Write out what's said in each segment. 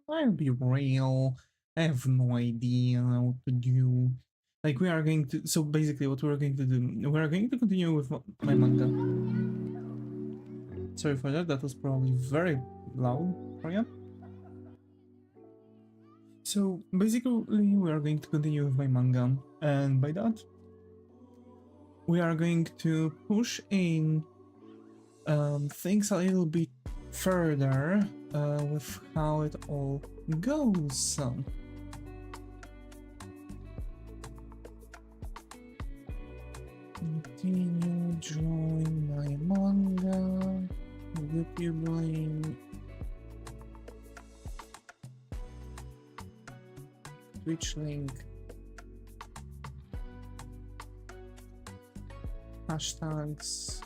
I'll be real. I have no idea what to do. Like, we are going to. So, basically, what we're going to do, we are going to continue with my manga. Sorry for that, that was probably very loud for you. So, basically, we are going to continue with my manga, and by that, we are going to push in things a little bit further with how it all goes. Continue drawing my manga, YouTubing, Twitch link, hashtags.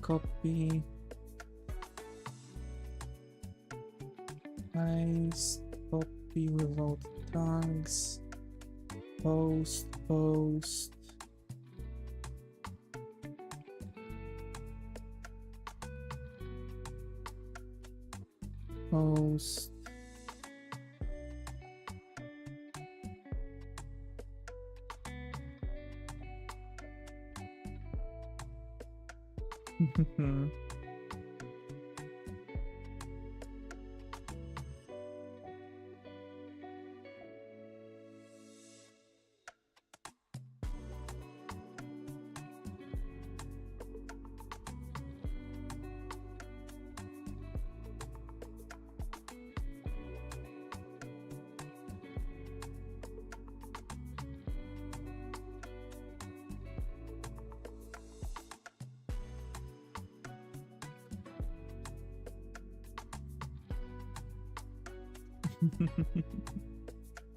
Copy, paste, copy without tags, post, post, post,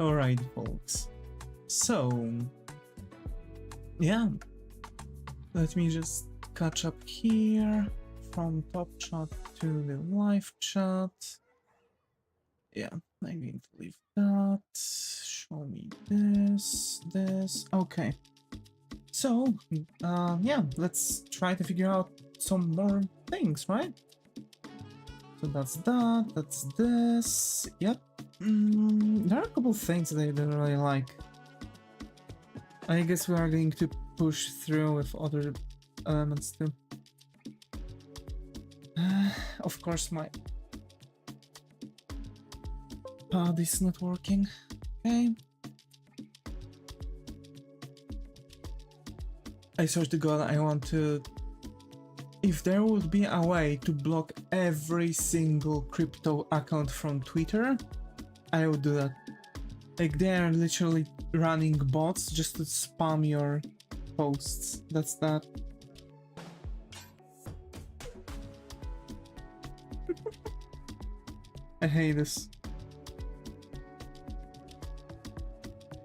Alright, folks. So, yeah, let me just catch up here from top chat to the live chat. Yeah, I'm going to leave that. Show me this. Okay. So, yeah, let's try to figure out some more things, right? So that's that, that's this, yep. There are a couple things that I don't really like. I guess we are going to push through with other elements too. Of course my pad is not working. Okay. I swear to God, I want to... If there would be a way to block every single crypto account from Twitter, I would do that. Like, they are literally running bots just to spam your posts. That's that. I hate this.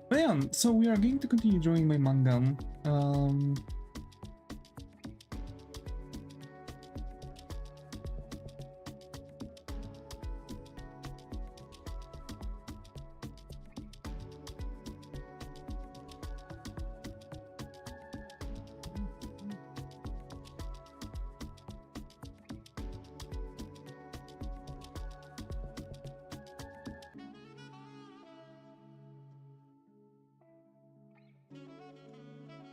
But yeah, so we are going to continue drawing my manga.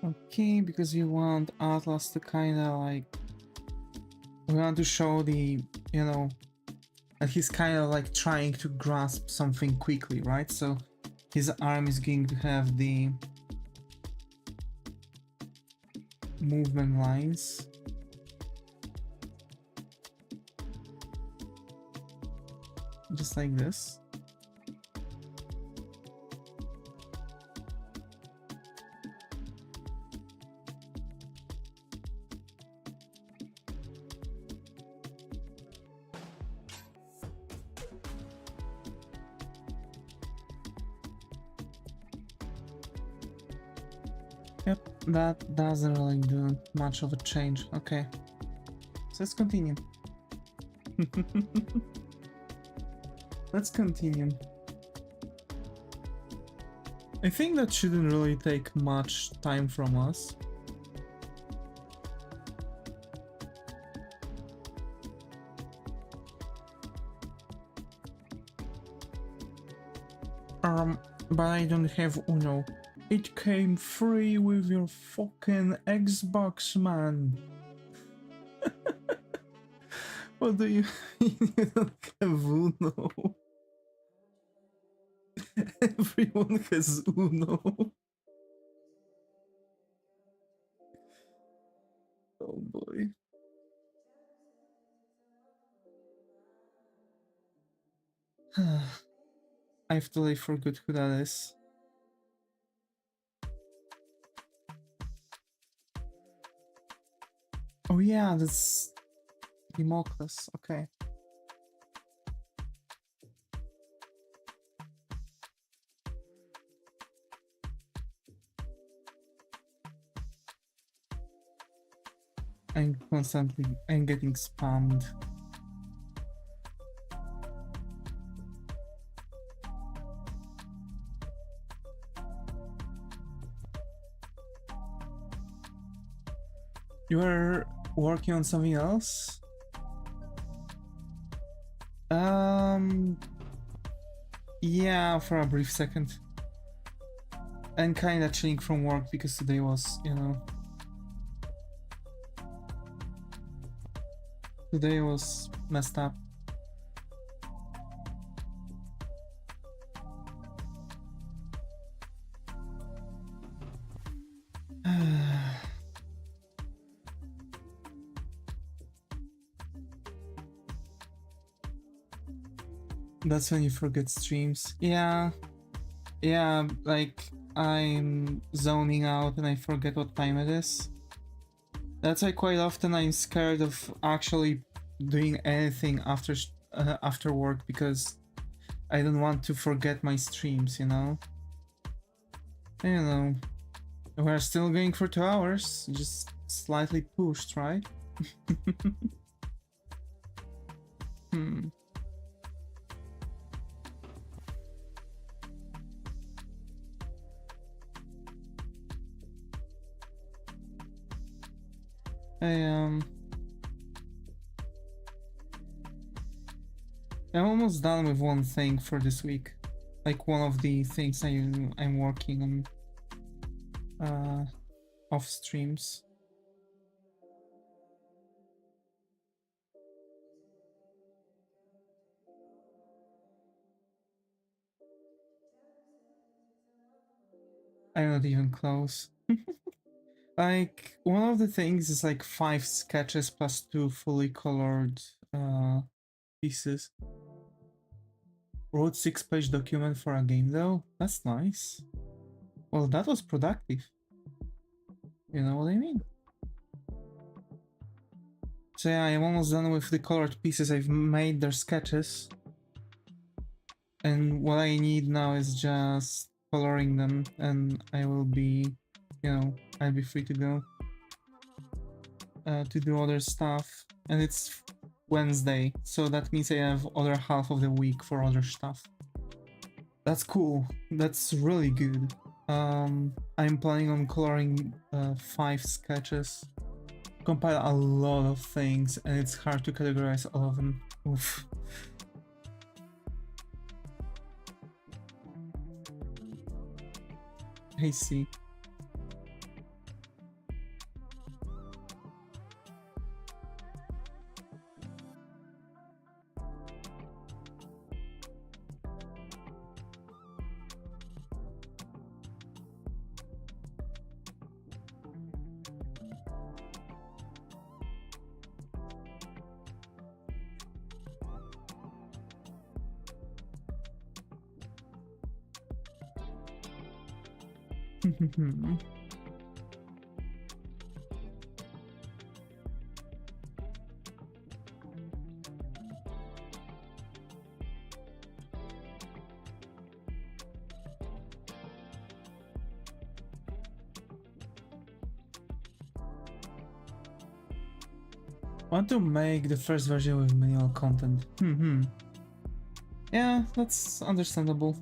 Okay, because we want Atlas to kinda like... We want to show the, you know, that he's kinda like trying to grasp something quickly, right? So his arm is going to have the movement lines. Just like this. Yep, that doesn't really do much of a change. Okay, so let's continue. Let's continue. I think that shouldn't really take much time from us. But I don't have Uno. It came free with your fucking Xbox, man. What do you mean you don't have Uno? Everyone has Uno. Oh boy. I've totally forgot who that is. Oh yeah, that's Democles. Okay. I'm getting spammed. You are working on something else? Yeah, for a brief second. And kinda chilling from work because today was, you know, today was messed up. That's when you forget streams. Yeah, like I'm zoning out and I forget what time it is. That's why quite often I'm scared of actually doing anything after work because I don't want to forget my streams, you know? You know, we're still going for 2 hours, just slightly pushed, right? Hmm. I'm almost done with one thing for this week. Like one of the things I'm working on off streams. I'm not even close. Like one of the things is like 5 sketches plus 2 fully colored pieces. Wrote 6-page document for a game though? That's nice. Well, that was productive. You know what I mean? So yeah, I'm almost done with the colored pieces. I've made their sketches. And what I need now is just coloring them and I will be, you know, I'll be free to go to do other stuff. And it's Wednesday, so that means I have other half of the week for other stuff. That's cool. That's really good. I'm planning on coloring 5 sketches. Compile a lot of things and it's hard to categorize all of them. Oof. I see. Want to make the first version with minimal content. Yeah, that's understandable.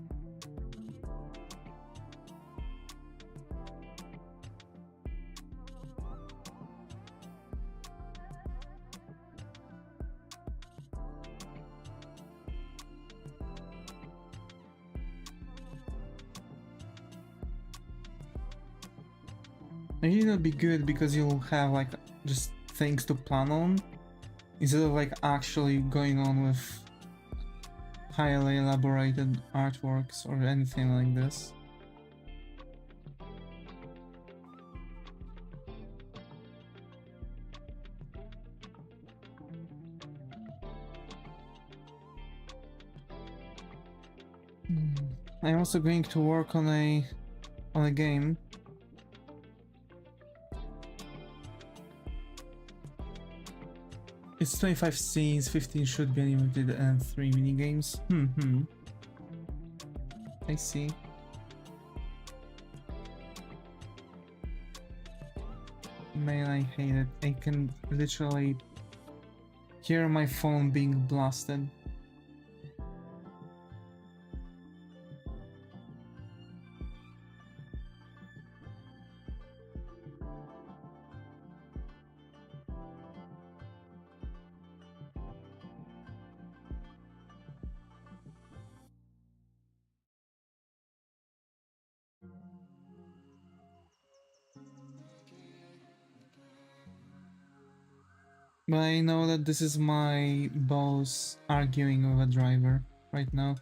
I think it'll be good because you'll have like just things to plan on instead of like actually going on with highly elaborated artworks or anything like this. I'm also going to work on a game. It's 25 scenes, 15 should be animated, and 3 minigames. I see. Man, I hate it. I can literally hear my phone being blasted. But I know that this is my boss arguing with a driver right now.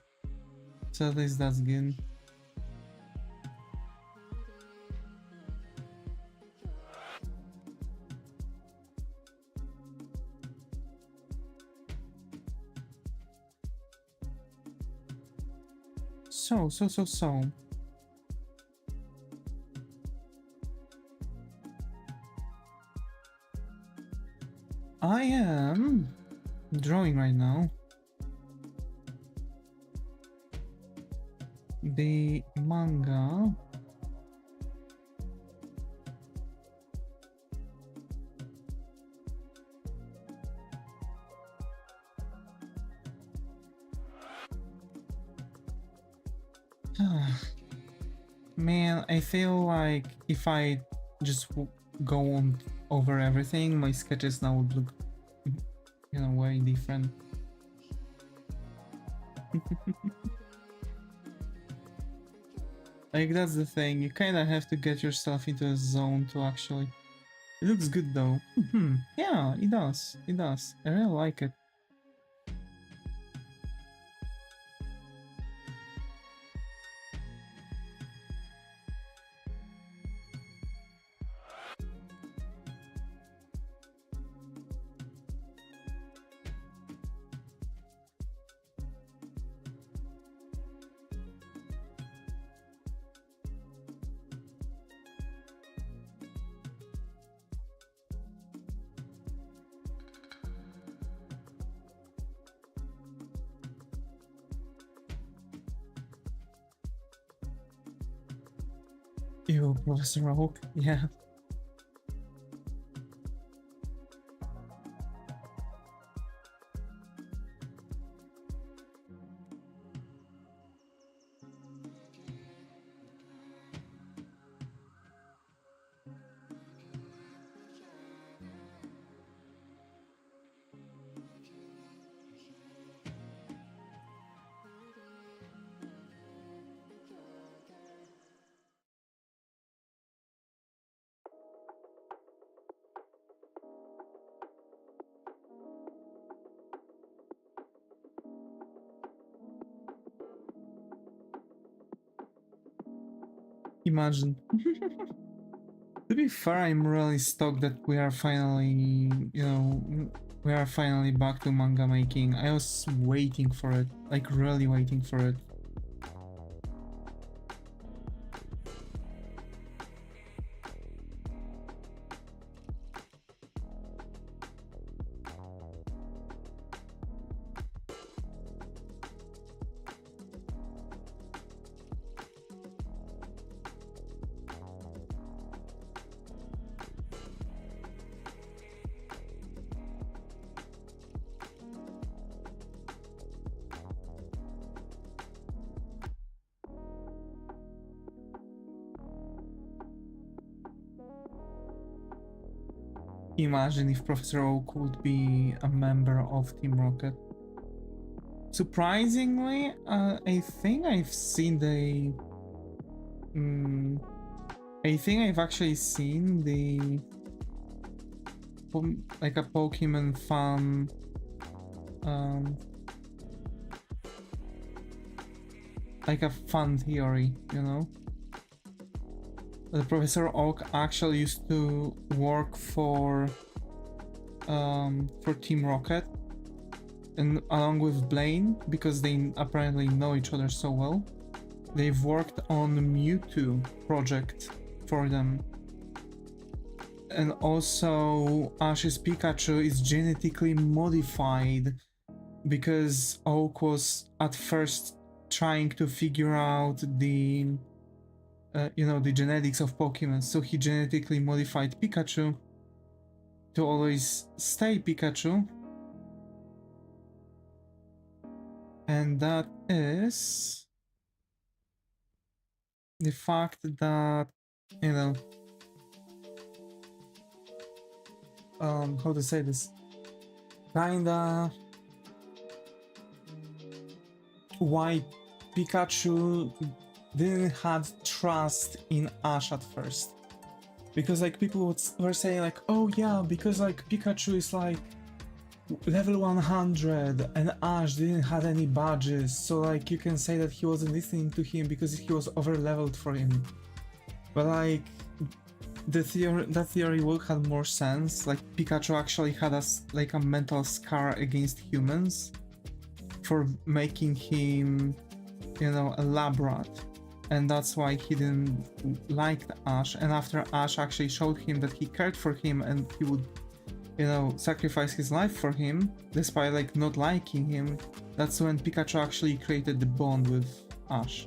So at least that's good. So. I am drawing right now. The manga. Man, I feel like if I just go on over everything, my sketches now would look, you know, way different. Like, that's the thing, you kind of have to get yourself into a zone to actually... It looks good though. Yeah, it does. It does. I really like it. Ew, Professor Oak, yeah. Imagine. To be fair, I'm really stoked that we are finally, you know, we are finally back to manga making. I was waiting for it, like really waiting for it. Imagine if Professor Oak would be a member of Team Rocket. Surprisingly, I think I've seen the... I think I've actually seen the like a Pokemon fan like a fun theory, you know? The Professor Oak actually used to work for Team Rocket, and along with Blaine, because they apparently know each other so well, they've worked on Mewtwo project for them. And also Ash's Pikachu is genetically modified because Oak was at first trying to figure out the you know, the genetics of Pokemon, so he genetically modified Pikachu to always stay Pikachu. And that is the fact that, you know, how to say this, kinda why Pikachu didn't have trust in Ash at first, because like people were saying like, oh yeah, because like Pikachu is like level 100 and Ash didn't have any badges, so like you can say that he wasn't listening to him because he was over leveled for him. But like that theory would have more sense. Like Pikachu actually had like a mental scar against humans for making him, you know, a lab rat, and that's why he didn't like Ash. And after Ash actually showed him that he cared for him and he would, you know, sacrifice his life for him despite like not liking him, that's when Pikachu actually created the bond with Ash.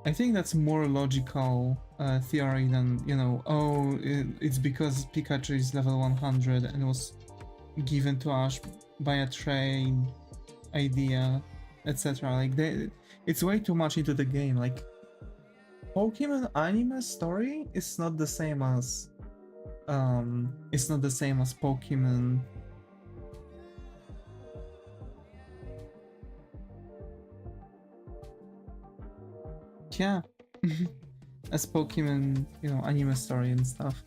I think that's more logical theory than, you know, oh, it's because Pikachu is level 100 and was given to Ash by a trade idea, etc. Like it's way too much into the game. Like Pokemon anime story is not the same as Pokemon. Yeah. As Pokemon, you know, anime story and stuff.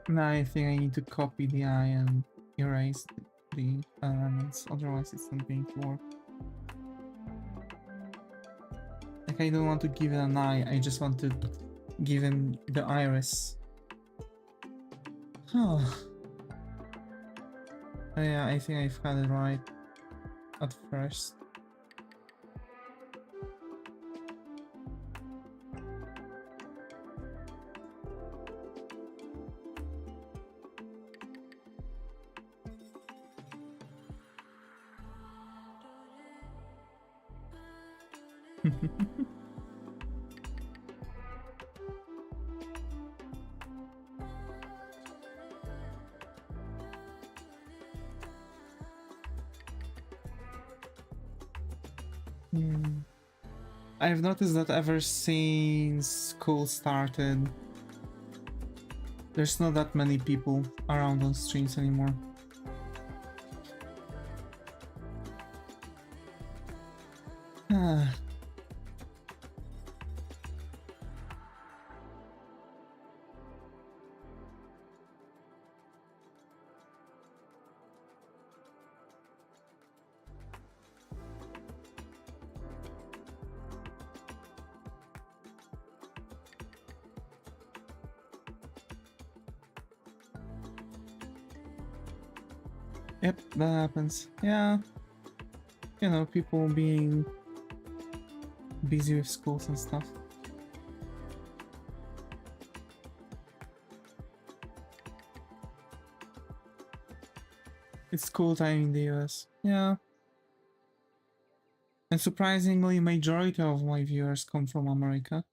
Now I think I need to copy the eye and erase the elements, otherwise it's not going to work. Like I don't want to give it an eye, I just want to give him the iris. Oh. Yeah, I think I've had it right at first. I've noticed that ever since school started, there's not that many people around on streams anymore. Ah. Yep, that happens. Yeah. You know, people being busy with schools and stuff. It's school time in the US. Yeah. And surprisingly, majority of my viewers come from America.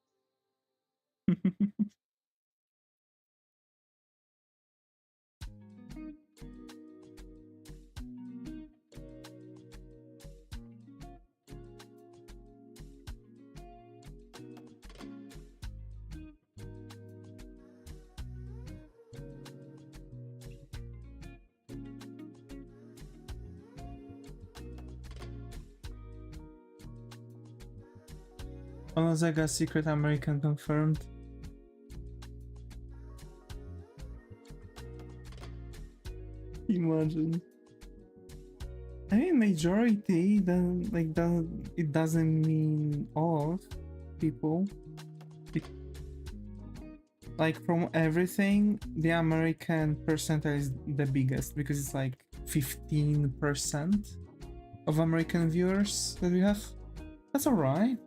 Onozega secret American confirmed. Imagine. I mean, majority, then like it doesn't mean all of people. Like from everything, the American percentile is the biggest because it's like 15% of American viewers that we have. That's alright,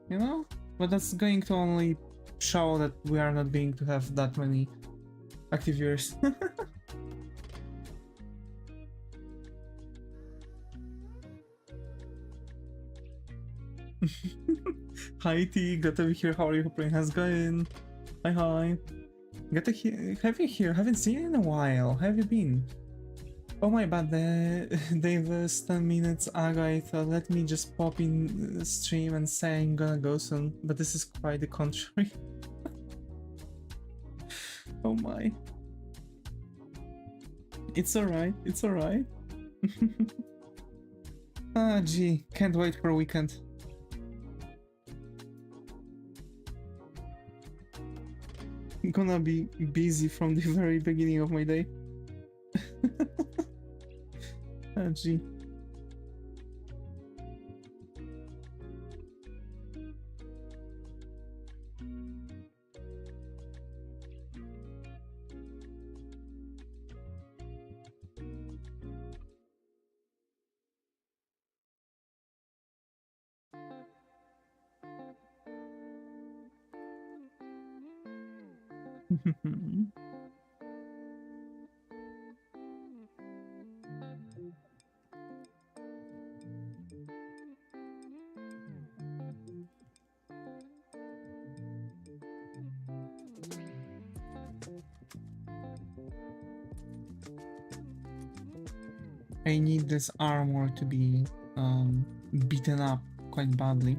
you know? But that's going to only show that we are not going to have that many active viewers. Hi T, glad to be here. How are you? Hope how's it going? Hi. Good to have you here. Haven't seen you in a while. How have you been? Oh my bad, Davis, 10 minutes ago I thought let me just pop in the stream and say I'm gonna go soon, but this is quite the contrary. Oh my. It's alright, it's alright. Ah gee, can't wait for a weekend. I'm gonna be busy from the very beginning of my day. Ah gee. I need this armor to be beaten up quite badly.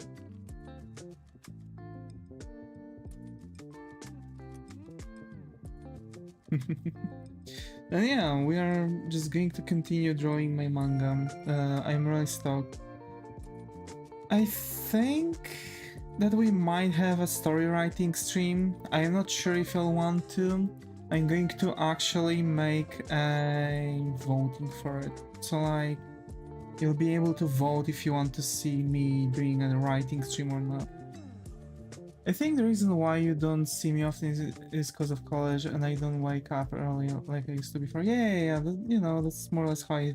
And yeah, we are just going to continue drawing my manga. I'm really stoked. I think that we might have a story writing stream. I'm not sure if I'll want to. I'm going to actually make a voting for it. So like, you'll be able to vote if you want to see me doing a writing stream or not. I think the reason why you don't see me often is because of college and I don't wake up early like I used to before. Yeah, you know, that's more or less how I,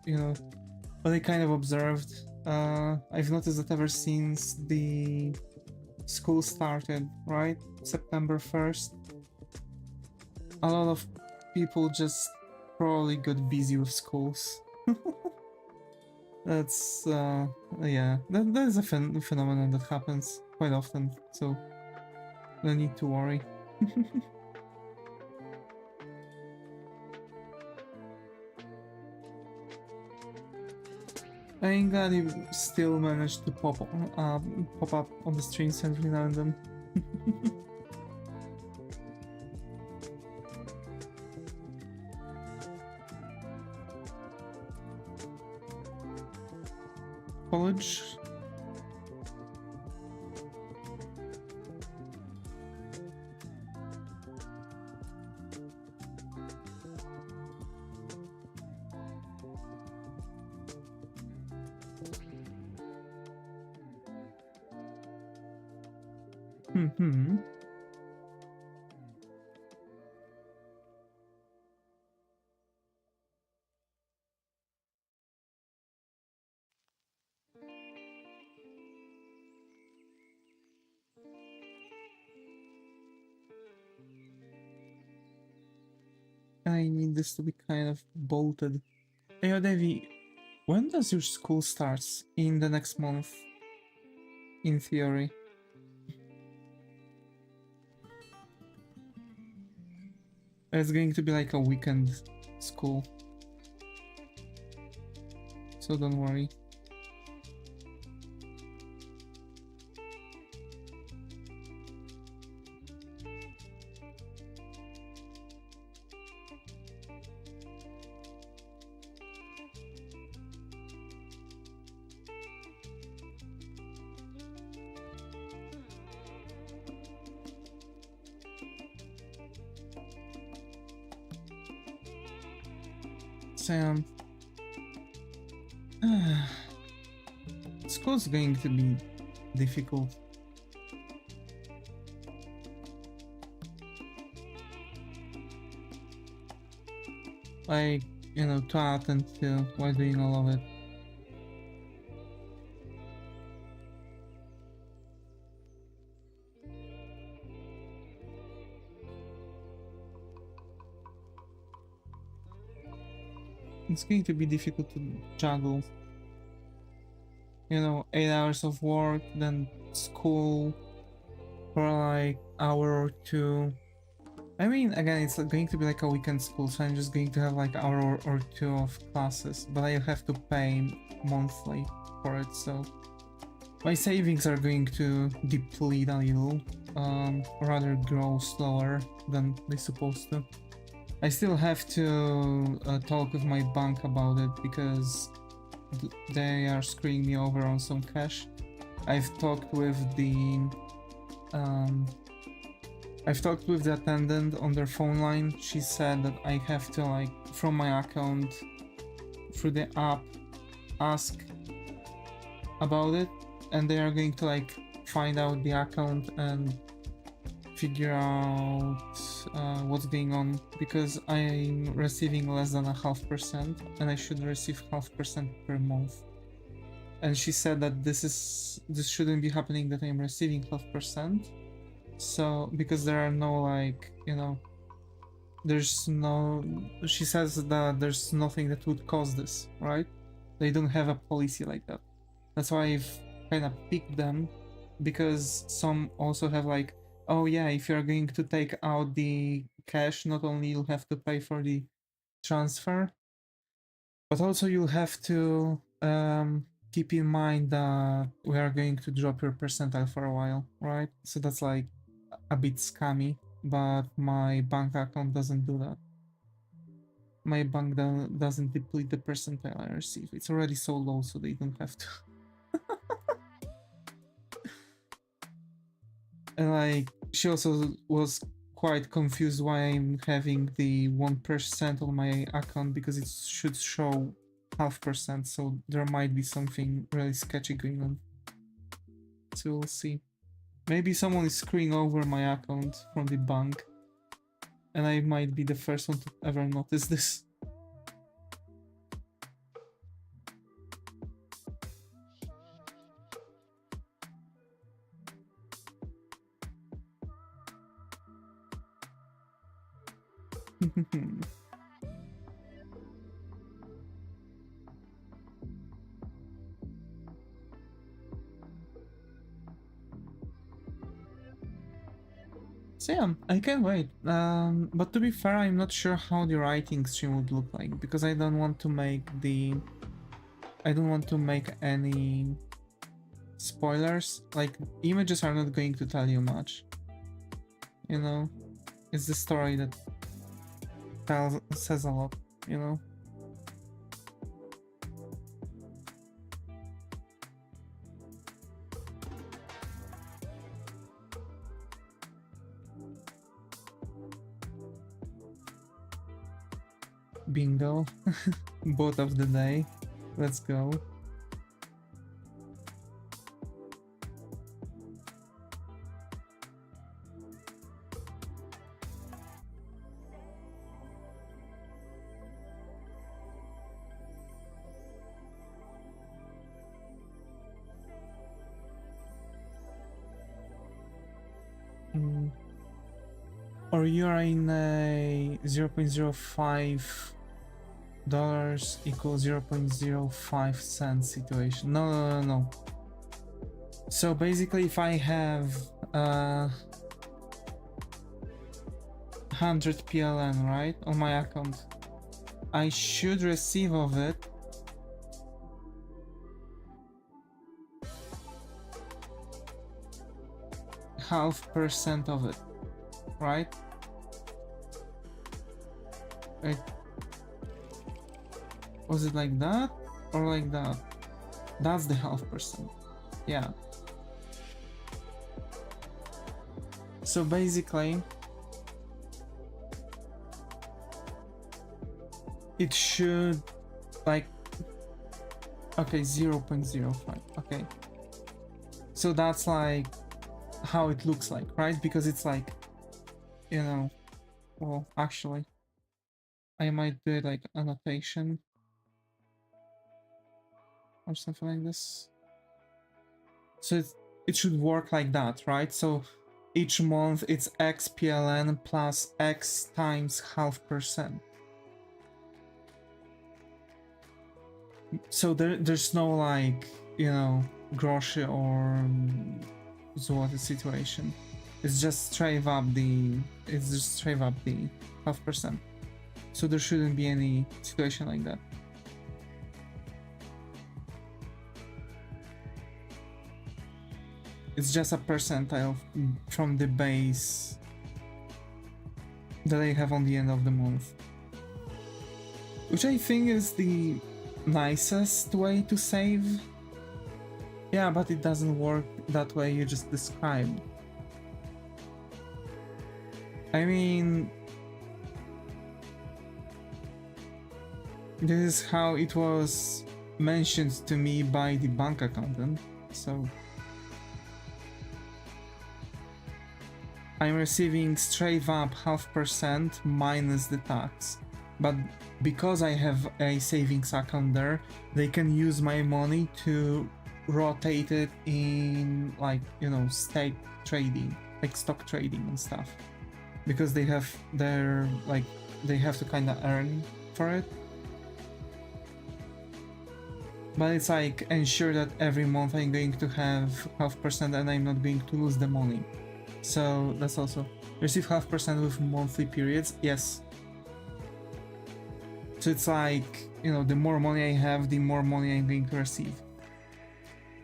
you know, what I kind of observed. I've noticed that ever since the school started, right? September 1st, a lot of people just probably got busy with schools. That's, yeah, that is a phenomenon that happens quite often, so no need to worry. I'm glad you still managed to pop up on the streams every now and then. College. Mm-hmm. I need this to be kind of bolted. Hey, Devi, when does your school starts? In the next month, in theory. It's going to be like a weekend school, so don't worry. Sam, school's going to be difficult. Like, you know, to attend to while doing all of it. It's going to be difficult to juggle. You know, 8 hours of work, then school for like hour or two. I mean, again, it's going to be like a weekend school, so I'm just going to have like hour or two of classes, but I have to pay monthly for it, so my savings are going to deplete a little, rather grow slower than they're supposed to. I still have to talk with my bank about it because they are screwing me over on some cash. I've talked with the attendant on their phone line. She said that I have to, like, from my account through the app, ask about it, and they are going to like find out the account and figure out what's going on, because I'm receiving less than 0.5% and I should receive 0.5% per month. And she said that this shouldn't be happening, that I'm receiving 0.5%. So, because there are no, like, you know, she says that there's nothing that would cause this, right? They don't have a policy like that. That's why I've kind of picked them, because some also have like, oh yeah, if you're going to take out the cash, not only you'll have to pay for the transfer, but also you'll have to keep in mind that we are going to drop your percentile for a while, right? So that's like a bit scammy, but my bank account doesn't do that. My bank doesn't deplete the percentile I receive. It's already so low, so they don't have to. And like, she also was quite confused why I'm having the 1% on my account, because it should show 0.5%, so there might be something really sketchy going on. So we'll see. Maybe someone is screwing over my account from the bank, and I might be the first one to ever notice this. So yeah, I can't wait. But to be fair, I'm not sure how the writing stream would look like, because I don't want to make the I don't want to make any spoilers. Like, images are not going to tell you much. You know? It's the story that says a lot, you know? Bingo. Both of the day. Let's go. Or you are in a $0.05 equals 0.05 cents situation. No. So basically, if I have 100 PLN, right, on my account, I should receive of it %0.5 of it, right? Wait, was it like that or like that? That's the 0.5%. Yeah. So basically, it should, like, okay, 0.05. Okay. So that's like how it looks like, right? Because it's like, you know, well, actually, I might do it like annotation or something like this. So it should work like that, right? So each month it's X PLN plus X times 0.5%. So there's no, like, you know, groszy or złoty situation. It's just straight up the 0.5%. So there shouldn't be any situation like that. It's just a percentile from the base that I have on the end of the month, which I think is the nicest way to save. Yeah, but it doesn't work that way you just described. I mean, this is how it was mentioned to me by the bank accountant, so I'm receiving straight up 0.5% minus the tax. But because I have a savings account there, they can use my money to rotate it in, like, you know, stock trading, like stock trading and stuff. Because they have their, like, they have to kind of earn for it. But it's like ensure that every month I'm going to have 0.5% and I'm not going to lose the money. So that's also receive 0.5% with monthly periods. Yes. So it's like, you know, the more money I have, the more money I'm going to receive.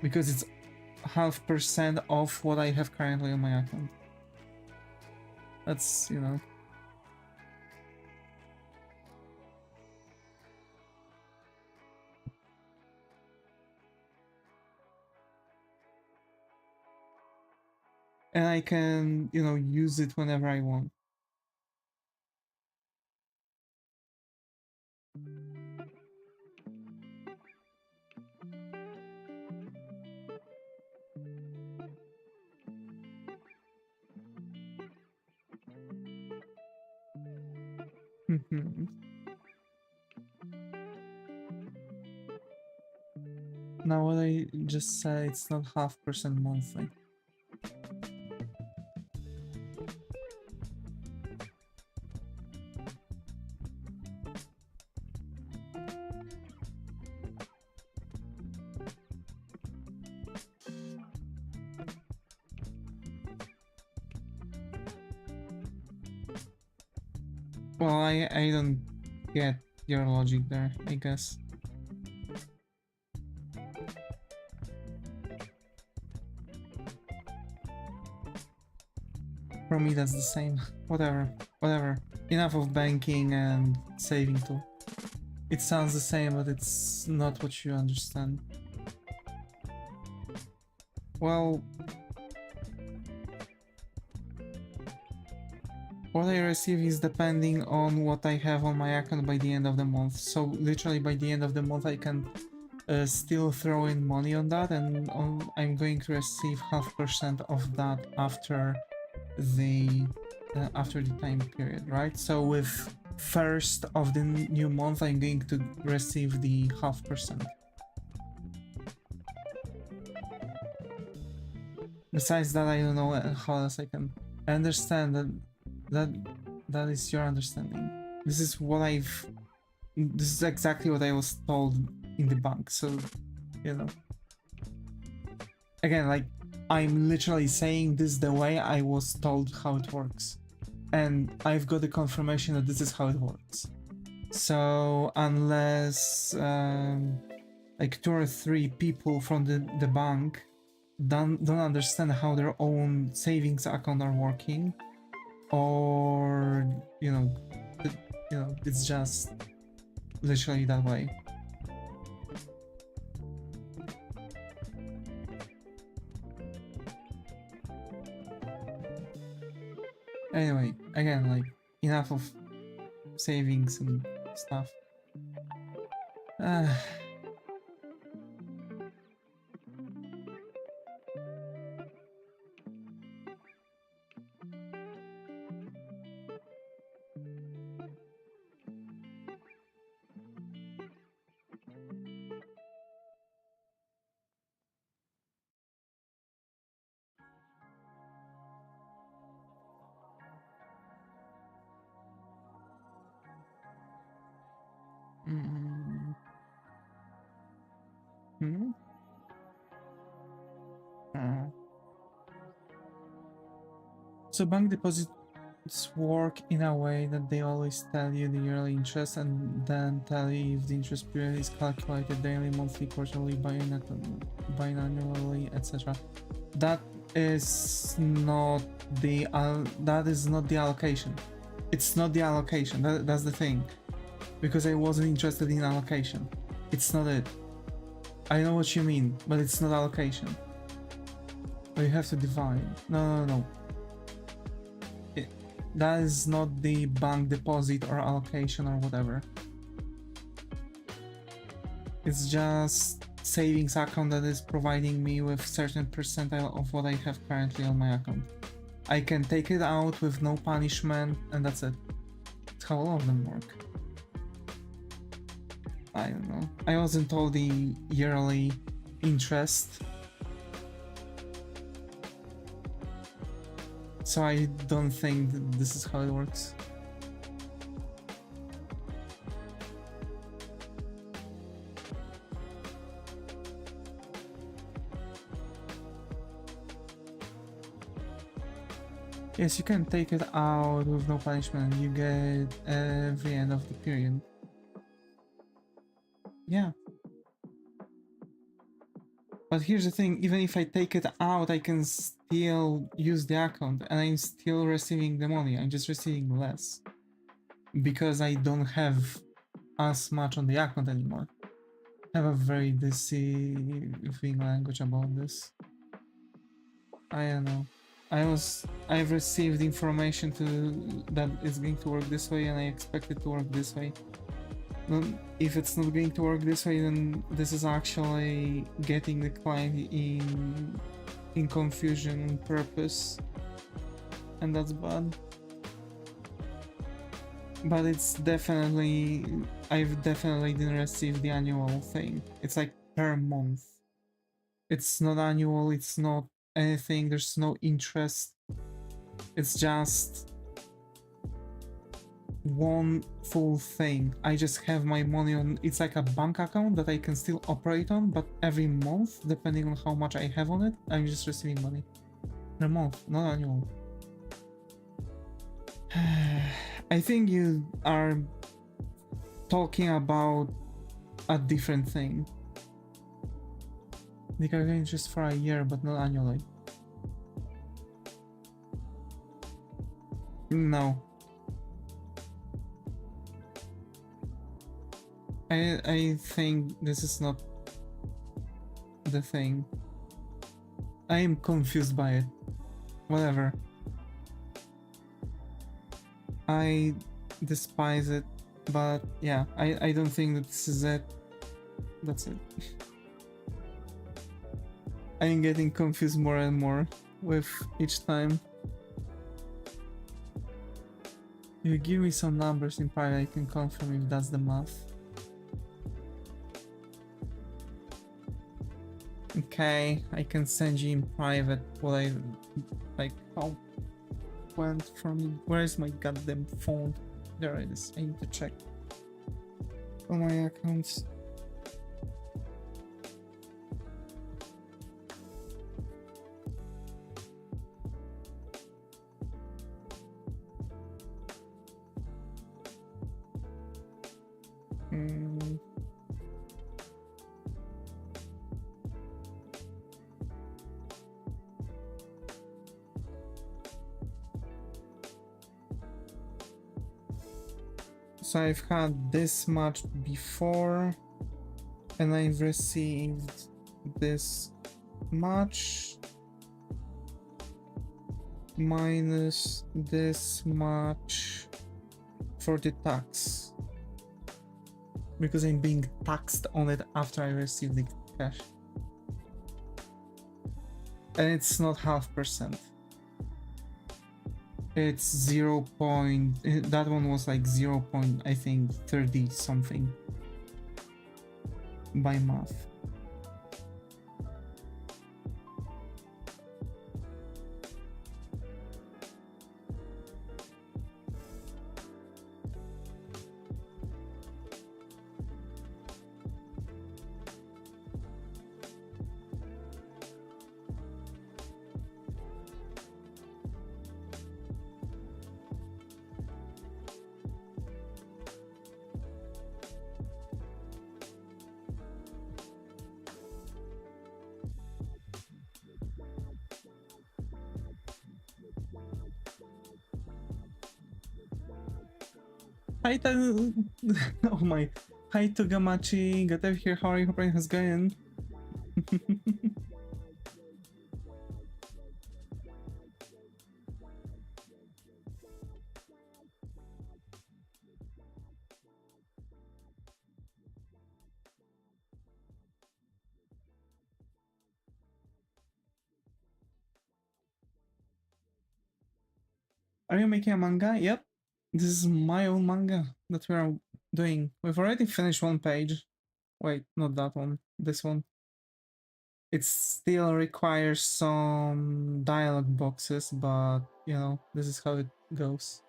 Because it's 0.5% of what I have currently on my account. That's, you know. And I can, you know, use it whenever I want. Now what I just said, it's not 0.5% monthly. Well, I don't get your logic there, I guess. For me, that's the same. Whatever, whatever. Enough of banking and saving too. It sounds the same, but it's not what you understand. Well, what I receive is depending on what I have on my account by the end of the month. So literally by the end of the month I can still throw in money on that, and I'm going to receive 0.5% of that after the time period, right? So with first of the new month I'm going to receive the 0.5%. Besides that, I don't know how else I can. I understand that is your understanding. This is what this is exactly what I was told in the bank, so you know. Again, like, I'm literally saying this the way I was told how it works, and I've got the confirmation that this is how it works. So unless like 2 or 3 people from the bank don't understand how their own savings account are working, or you know, it's just literally that way. Anyway, again, like, enough of savings and stuff. So bank deposits work in a way that they always tell you the yearly interest and then tell you if the interest period is calculated daily, monthly, quarterly, biannually, etc. That is not the allocation. It's not the allocation. That's the thing. Because I wasn't interested in allocation. It's not it. I know what you mean, but it's not allocation. But you have to divide. No. That is not the bank deposit or allocation or whatever. It's just savings account that is providing me with certain percentile of what I have currently on my account. I can take it out with no punishment, and that's it. That's how all of them work. I don't know. I wasn't told the yearly interest, so I don't think that this is how it works. Yes, you can take it out with no punishment and you get every end of the period. Yeah. But here's the thing, even if I take it out, I can still use the account and I'm still receiving the money. I'm just receiving less because I don't have as much on the account anymore. I have a very deceiving language about this. I don't know. I've received information that it's going to work this way, and I expect it to work this way. If it's not going to work this way, then this is actually getting the client in confusion on purpose, and that's bad. But it's definitely, I've definitely didn't receive the annual thing. It's like per month. It's not annual, it's not anything, there's no interest. It's just one full thing. I just have my money on, it's like a bank account that I can still operate on, but every month, depending on how much I have on it, I'm just receiving money. Per month, not annual. I think you are talking about a different thing. They are going just for a year, but not annually. No. I think this is not the thing. I am confused by it. Whatever. I despise it, but yeah, I don't think that this is it. That's it. I'm getting confused more and more with each time. If you give me some numbers in private, I can confirm if that's the math. Okay, I can send you in private what I like how went from it. Where is my goddamn phone? There it is. I need to check on my accounts. So I've had this much before, and I've received this much minus this much for the tax, because I'm being taxed on it after I receive the cash, and it's not 0.5%. It's 0. That one was like 0. I think 30 something by math. Hi, oh my. Hi, Togamachi. Got over here. How are you? Hope everything's going. Are you making a manga? Yep. This is my own manga that we are doing. We've already finished one page. Wait, not that one. This one. It still requires some dialogue boxes, but you know, this is how it goes.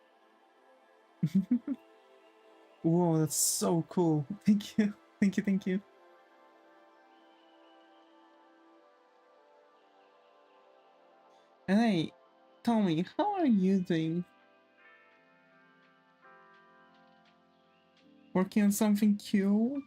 Whoa, that's so cool. Thank you. Thank you, thank you. And hey, Tommy, how are you doing? Working on something cool?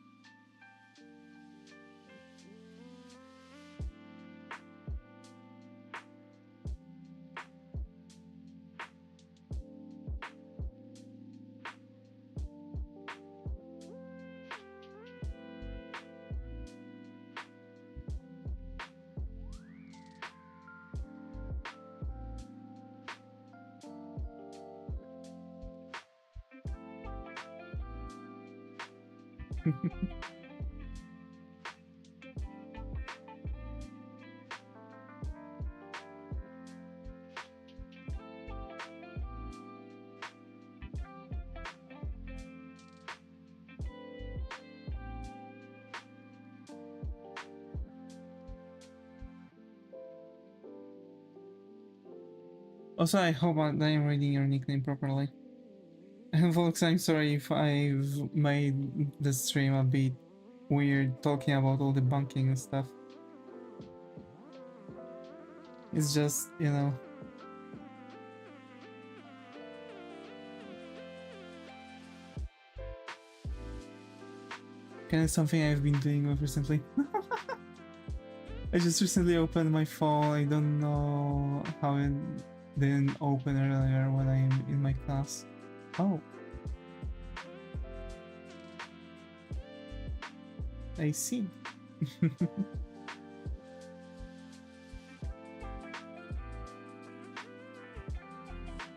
Also, I hope that I'm reading your nickname properly. And folks, I'm sorry if I've made the stream a bit weird talking about all the banking and stuff. It's just, you know. Kind of something I've been doing with recently. I just recently opened my phone. I don't know how didn't open earlier when I'm in my class. Oh, I see.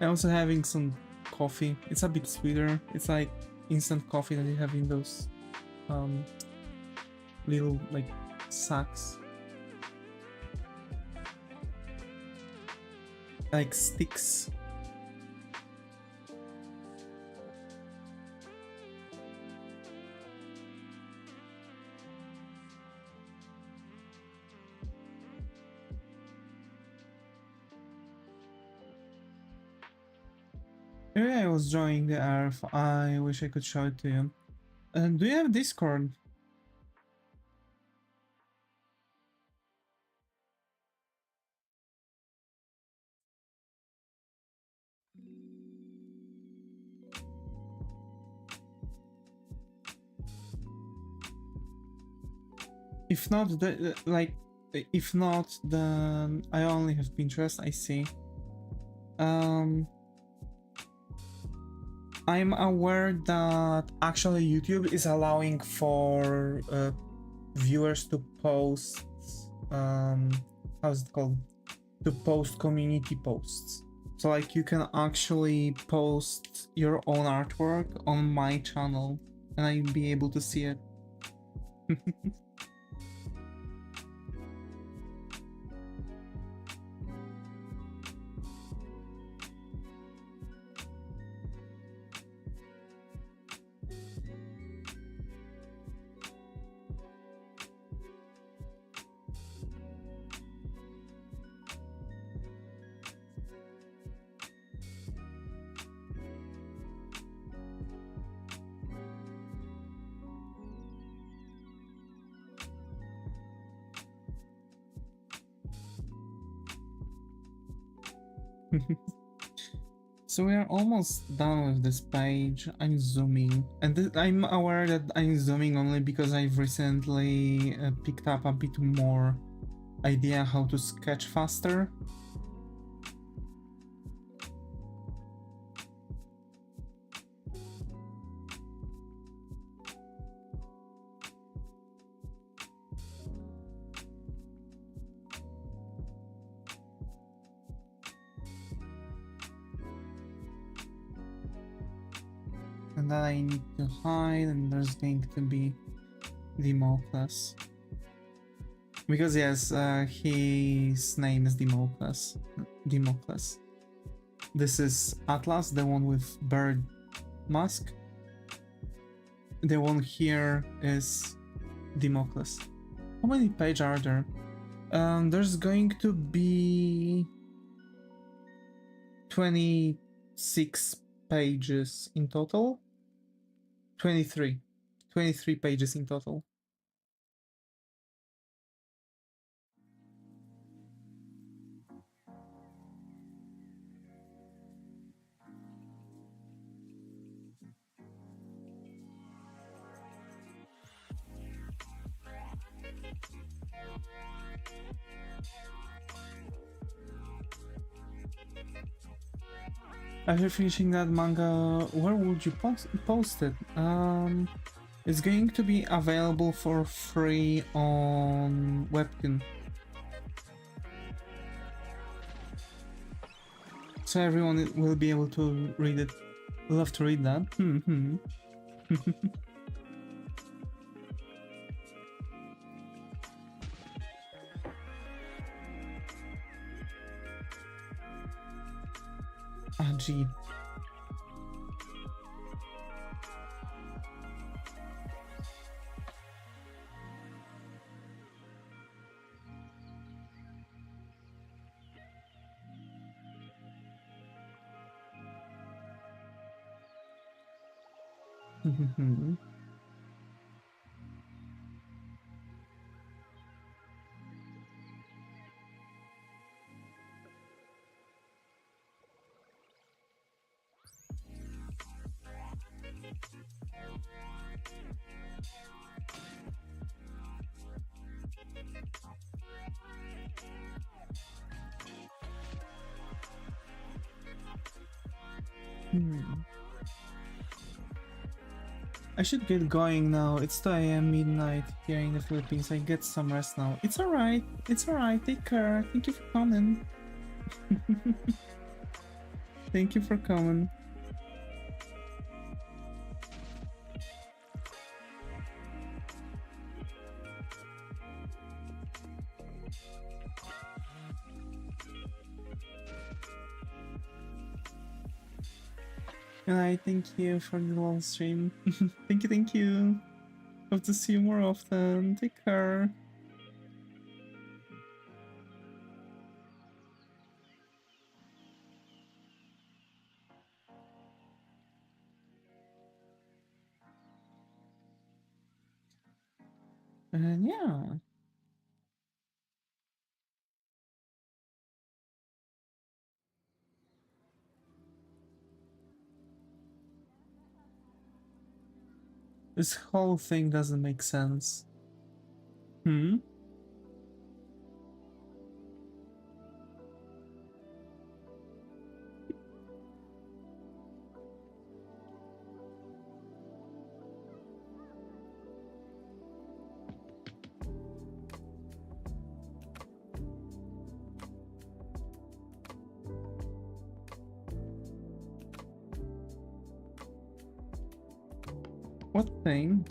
I'm also having some coffee. It's a bit sweeter. It's like instant coffee that you have in those um, little like sacks, like sticks. Maybe I was drawing the earth. I wish I could show it to you. Do you have Discord? If not, if not, then I only have Pinterest. I see. I'm aware that actually YouTube is allowing for viewers to post how's it called? To post community posts. So like you can actually post your own artwork on my channel and I'll be able to see it. So we are almost done with this page. I'm zooming, and I'm aware that I'm zooming only because I've recently picked up a bit more idea how to sketch faster. And then I need to hide, and there's going to be Democles. Because yes, his name is Democles. Democles. This is Atlas, the one with bird mask. The one here is Democles. How many pages are there? There's going to be 26 pages in total. 23 pages in total. After finishing that manga, where would you post it? It's going to be available for free on Webtoon. So everyone will be able to read it. Love to read that. Ah, gee. I should get going now. It's 2 a.m. midnight here in the Philippines. I get some rest now. It's alright. It's alright. Take care. Thank you for coming. Thank you for coming. And I thank you for the long stream. Thank you, thank you. Hope to see you more often. Take care. And yeah. This whole thing doesn't make sense. Hmm? What thing?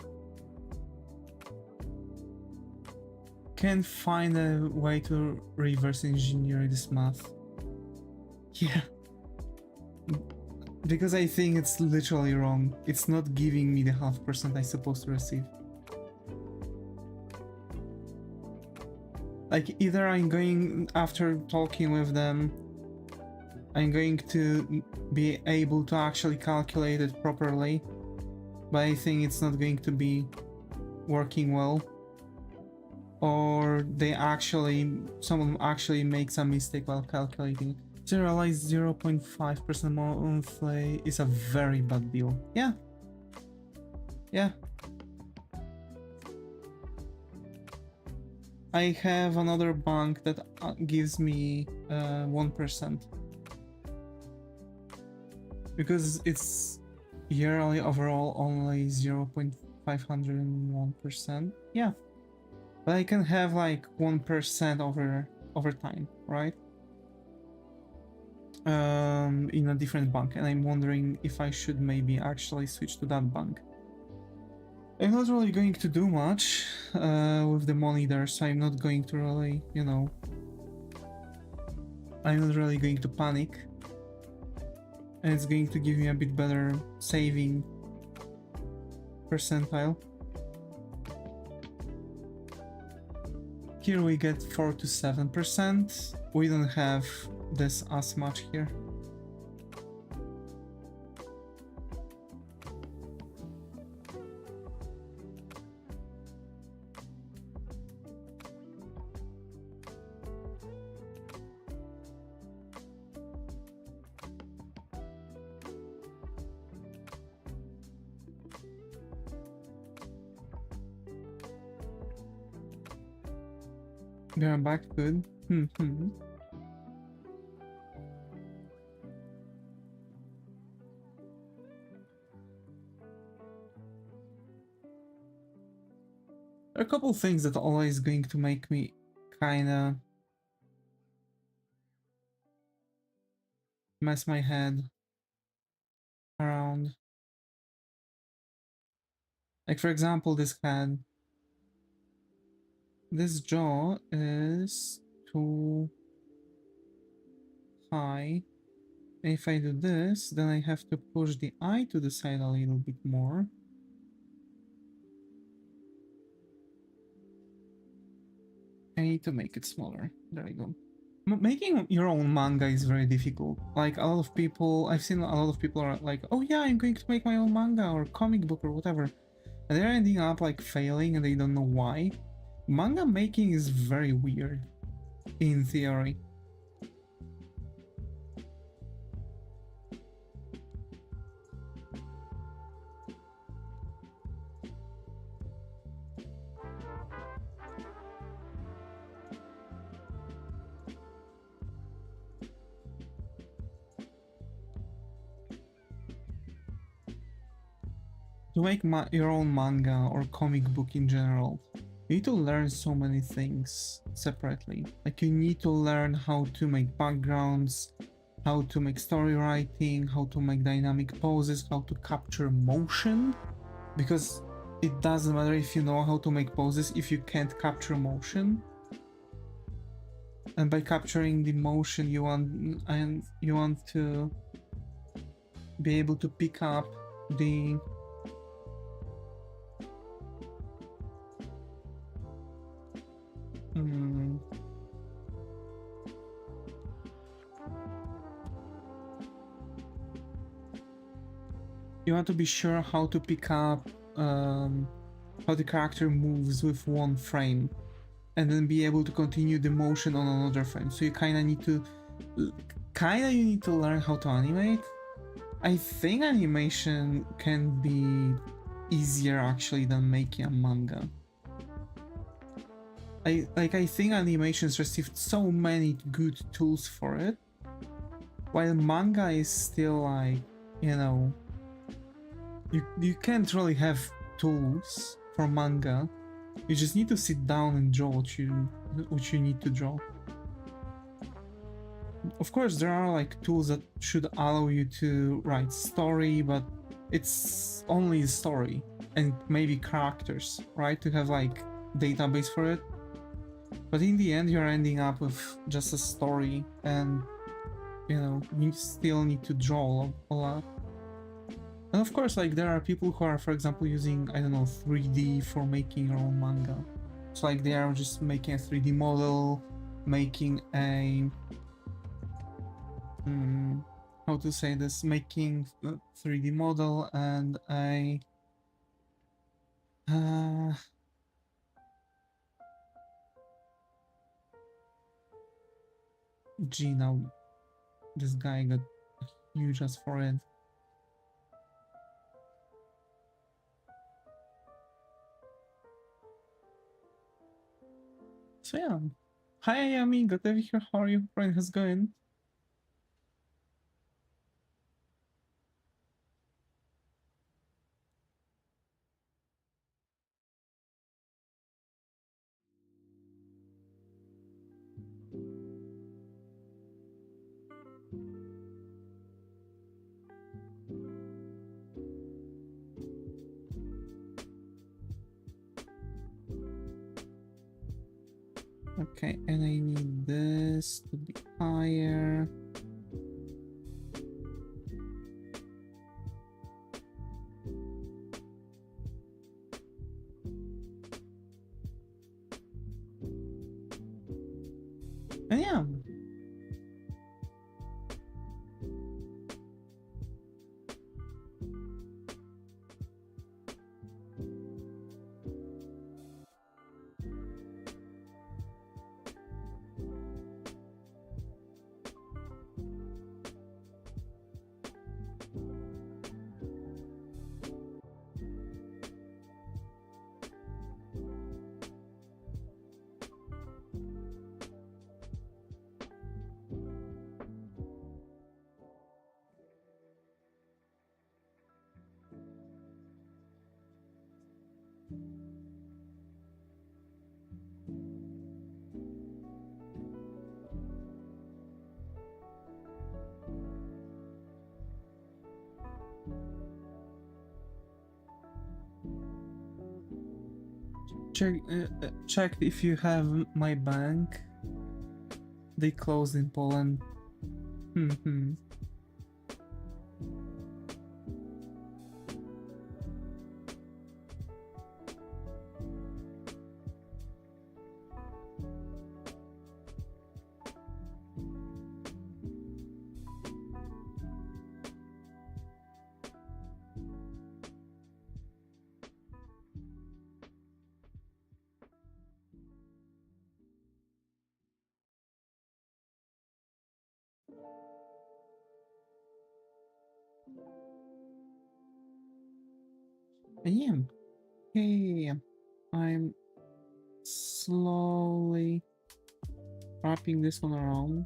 Can't find a way to reverse engineer this math. Yeah. Because I think it's literally wrong. It's not giving me the 0.5% I'm supposed to receive. Like, either I'm going, after talking with them, I'm going to be able to actually calculate it properly, but I think it's not going to be working well. Or someone actually makes a mistake while calculating it. To realize 0.5% monthly is a very bad deal. Yeah. Yeah. I have another bank that gives me 1%. Because it's yearly overall only 0.501%. Yeah. But I can have like 1% over time, right? In a different bank, and I'm wondering if I should maybe actually switch to that bank. I'm not really going to do much with the money there, so I'm not going to really, you know, I'm not really going to panic. And it's going to give me a bit better saving percentile. Here we get 4 to 7%. We don't have this as much here. Yeah, back good. There are a couple things that are always going to make me kinda mess my head around. Like, for example, this head. This jaw is too high. If I do this, then I have to push the eye to the side a little bit more. I need to make it smaller. There we go. Making your own manga is very difficult. Like, a lot of people, I've seen a lot of people are like, oh yeah, I'm going to make my own manga or comic book or whatever. And they're ending up like failing and they don't know why. Manga making is very weird, in theory. to make your own manga or comic book in general, you need to learn so many things separately. Like you need to learn how to make backgrounds, how to make story writing, how to make dynamic poses, how to capture motion, because it doesn't matter if you know how to make poses if you can't capture motion. And by capturing the motion, you want to be able to pick up the you want to be sure how to pick up how the character moves with one frame, and then be able to continue the motion on another frame. So you kind of need to learn how to animate. I think animation can be easier actually than making a manga. I think animations received so many good tools for it, while manga is still like, you know, you can't really have tools for manga. You just need to sit down and draw what you need to draw. Of course, there are like tools that should allow you to write story, but it's only story and maybe characters, right? To have like database for it. But in the end, you're ending up with just a story, and you know, you still need to draw a lot. And of course, like there are people who are, for example, using, I don't know, 3D for making your own manga. So like they are just making a 3D model, making a how to say this, making a 3D model and a gee, now this guy got huge as for it. So yeah, hi Ayami, good to have you here. How are you, friend? How's it going? Okay, and I need this to be higher. And yeah. Check if you have my bank. They closed in Poland. Yeah. Okay. I'm slowly wrapping this one around.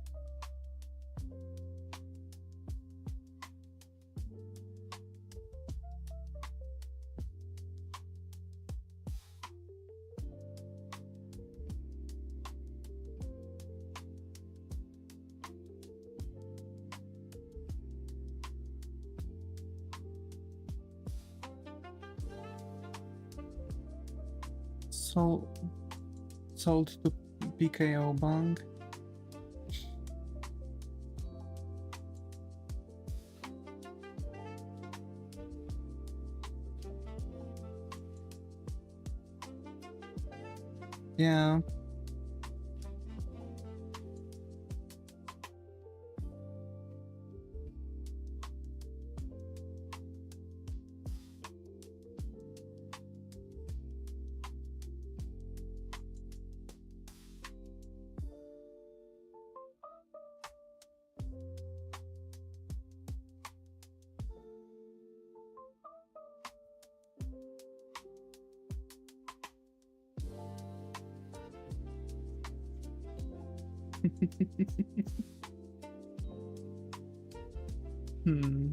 sold to PKO Bank. Yeah. Hmm.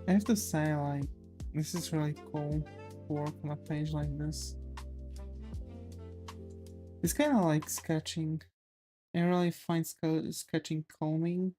I have to say, like, this is really cool to work on a page like this. It's kind of like sketching. I really find sketching calming.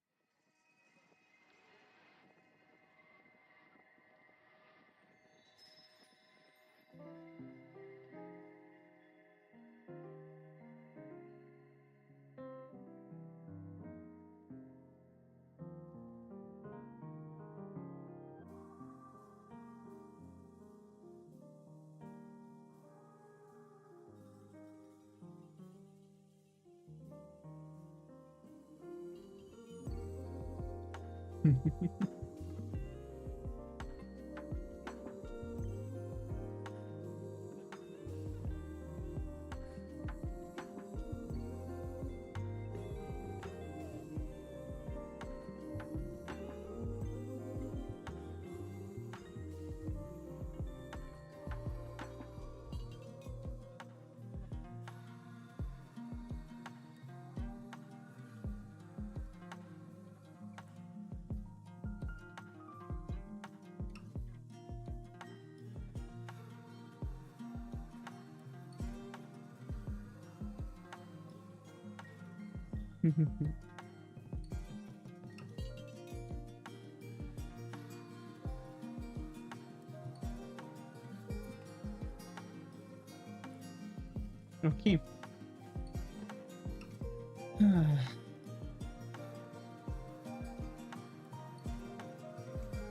Okay.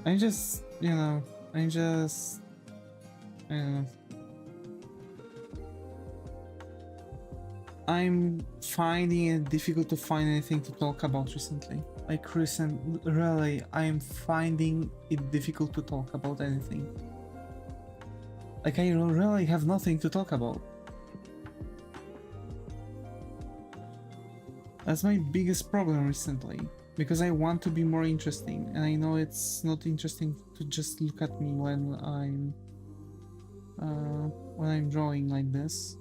I just, you know, I don't know. I'm finding it difficult to find anything to talk about recently. Like really, I'm finding it difficult to talk about anything. Like I really have nothing to talk about. That's my biggest problem recently, because I want to be more interesting, and I know it's not interesting to just look at me when I'm drawing like this.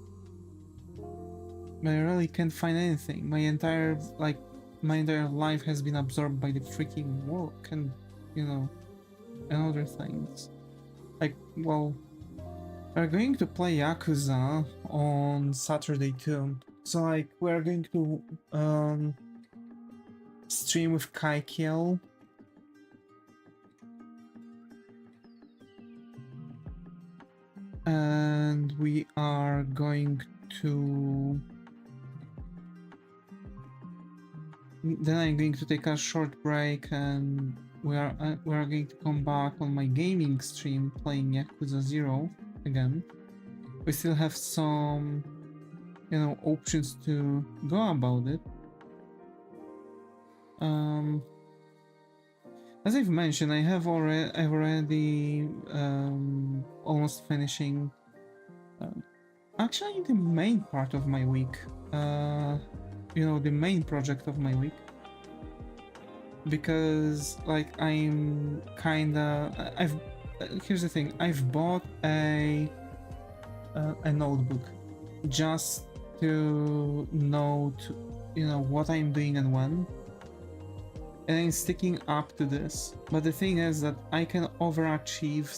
But I really can't find anything. My entire life has been absorbed by the freaking work and, you know, and other things. Like, well, we're going to play Yakuza on Saturday too. So like, we're going to stream with Kaikiel. And we are going to... Then I'm going to take a short break, and we are going to come back on my gaming stream playing Yakuza 0 again. We still have some, you know, options to go about it. As I've mentioned, I've already almost finishing actually the main part of my week. You know, the main project of my week, because like I'm kinda here's the thing, I've bought a notebook, just to know what I'm doing and when, and I'm sticking up to this. But the thing is that I can overachieve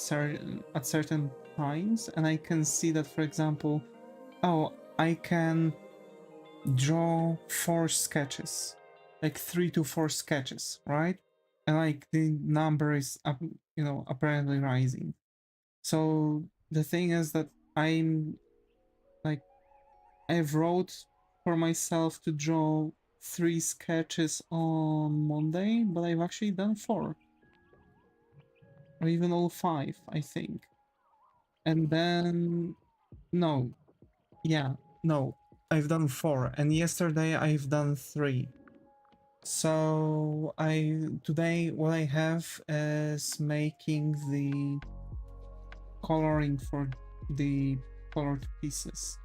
at certain times, and I can see that, for example, oh, I can draw 4 sketches, like 3 to 4 sketches, right? And like the number is up, apparently rising. So the thing is that I'm like, I've wrote for myself to draw 3 sketches on Monday, but I've actually done 4, or even all 5, I think. And then, no, yeah, no, I've done 4, and yesterday I've done 3. So today what I have is making the coloring for the colored pieces.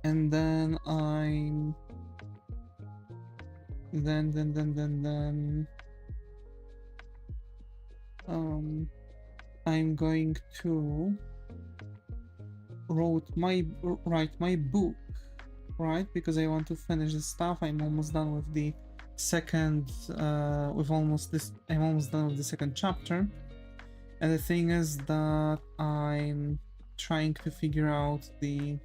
And then I'm I'm going to write my book, right? Because I want to finish the stuff. I'm almost done with the second I'm almost done with the second chapter. And the thing is that I'm trying to figure out the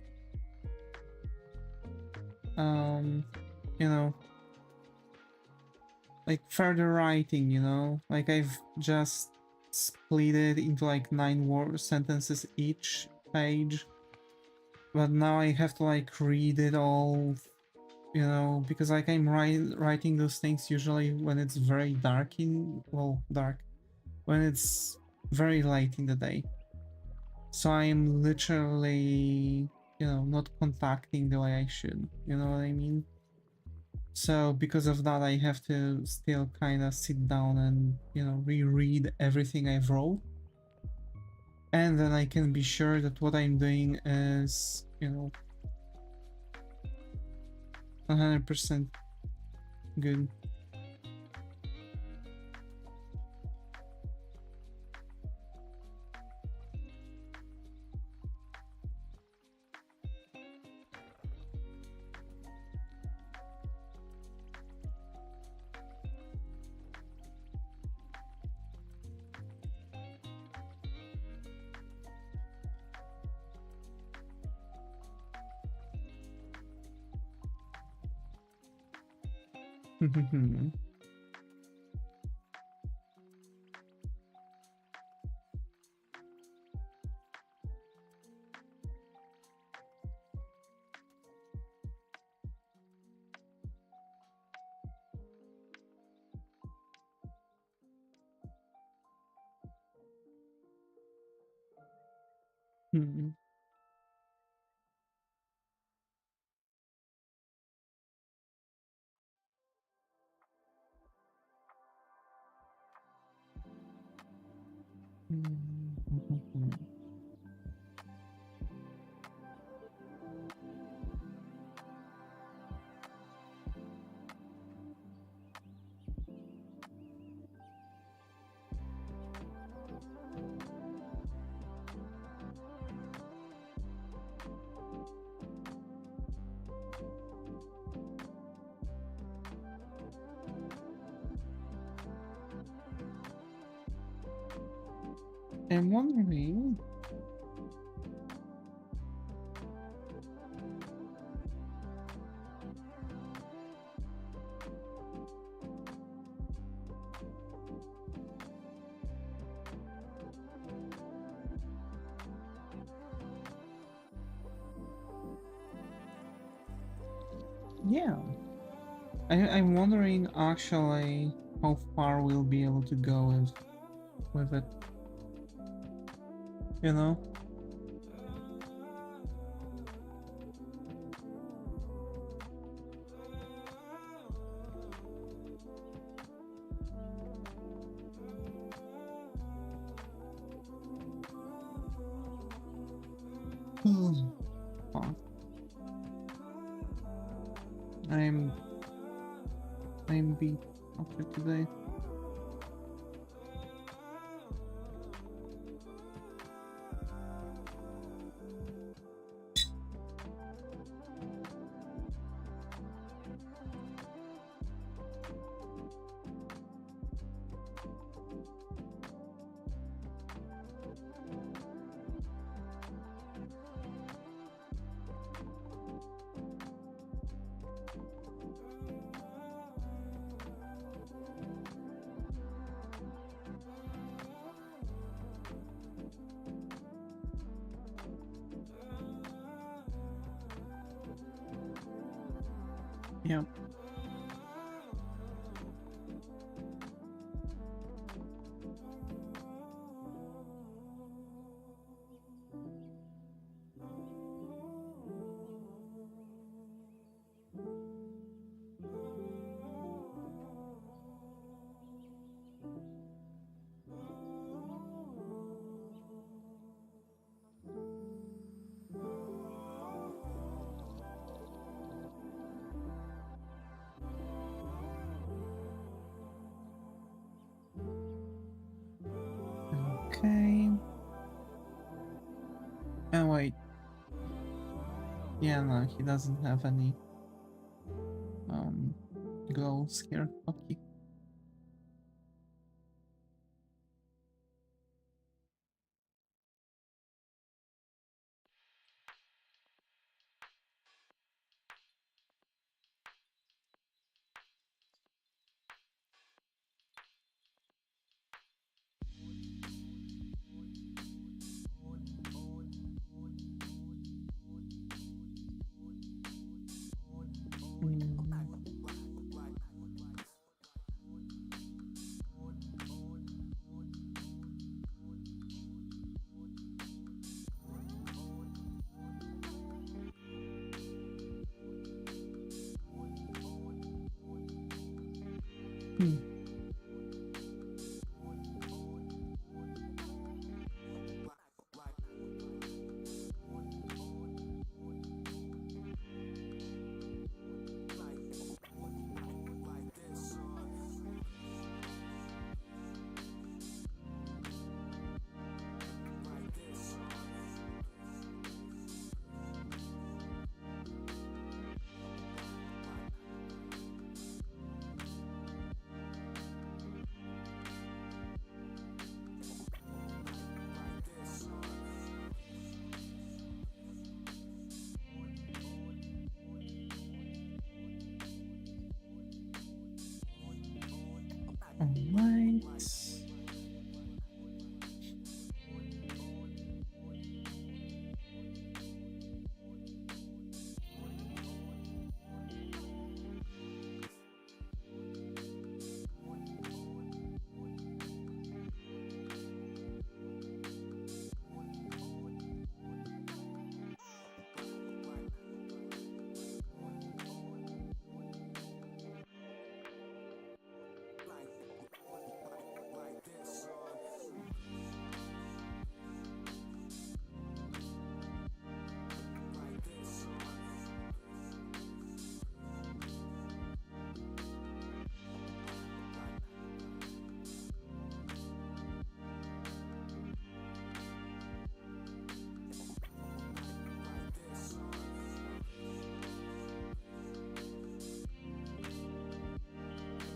like further writing, like I've just split it into like 9 sentences each page, but now I have to like read it all, because like I'm writing those things usually when it's very dark when it's very late in the day, so I'm literally not contacting the way I should, you know what I mean? So because of that, I have to still kind of sit down and, reread everything I've wrote. And then I can be sure that what I'm doing is, 100% good. I'm wondering. Yeah. I'm wondering actually how far we'll be able to go with it. You know? Fuck. I'm beat after today. Okay. Oh wait. Yeah, no, he doesn't have any goals here. Okay. Hmm. Alright.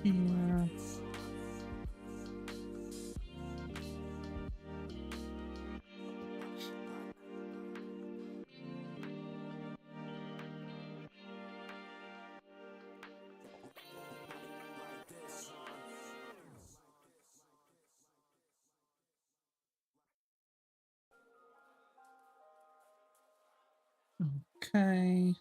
Here. Okay.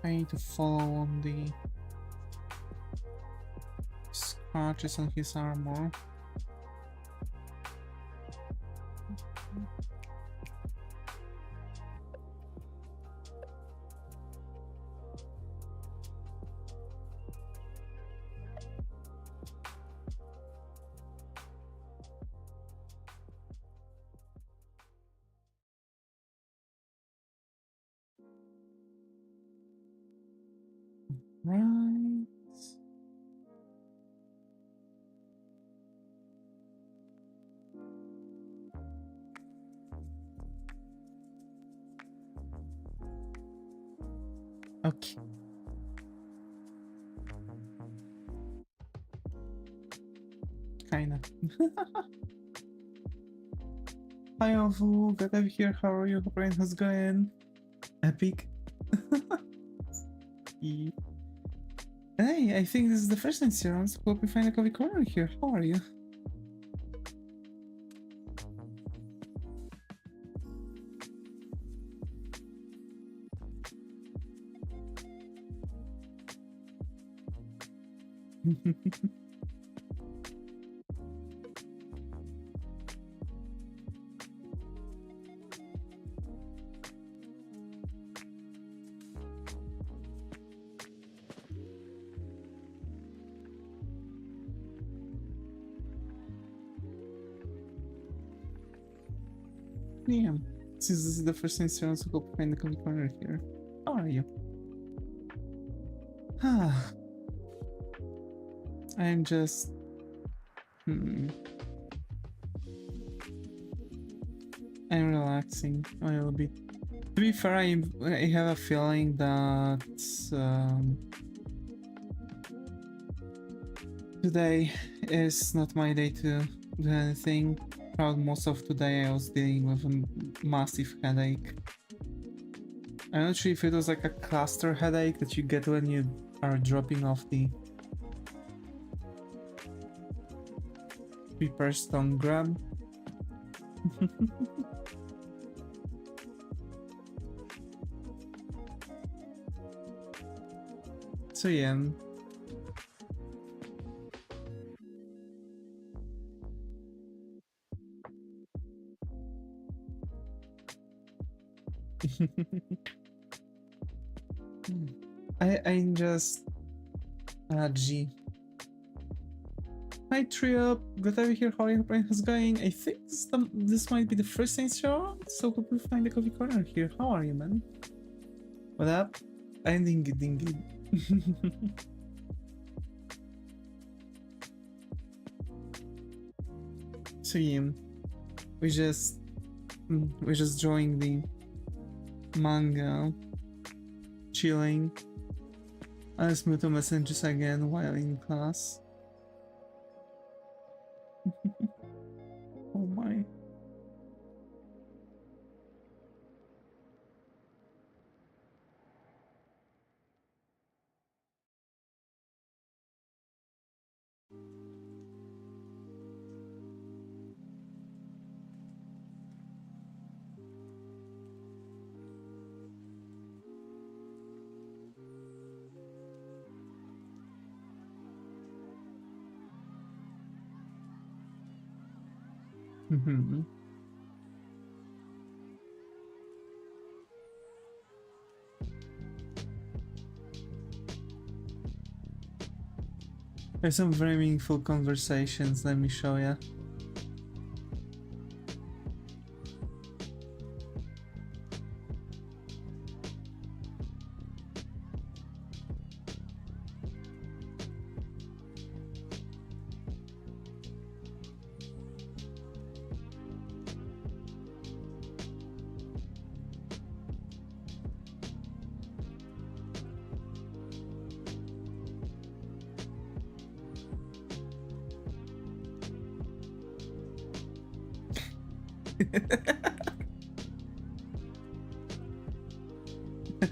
I need to follow on the scratches on his armor. Right. Okay. Kinda. Hi Ovu, glad I'm here. How are you? Hope everything's going. Epic. Yeah. Hey, I think this is the first time Sirens. Hope you find a coffee corner here. How are you? Yeah, since this is the first instance, I'll go find the coffee corner here. How are you? Ah, I'm just... I'm relaxing a little bit. To be fair, I have a feeling that today is not my day to do anything. Throughout most of today I was dealing with a massive headache. I'm not sure if it was like a cluster headache that you get when you are dropping off the Reaper Stone Grab. So yeah. I'm just G. Hi Trio, good to have you here. How are your brain is going? I think this might be the first intro, so hope we find the coffee corner here. How are you, man? What up? I'm doing good. So yeah, we just joined the manga, chilling. I smooth to messages again while in class. Oh my. There's some very meaningful conversations, let me show ya.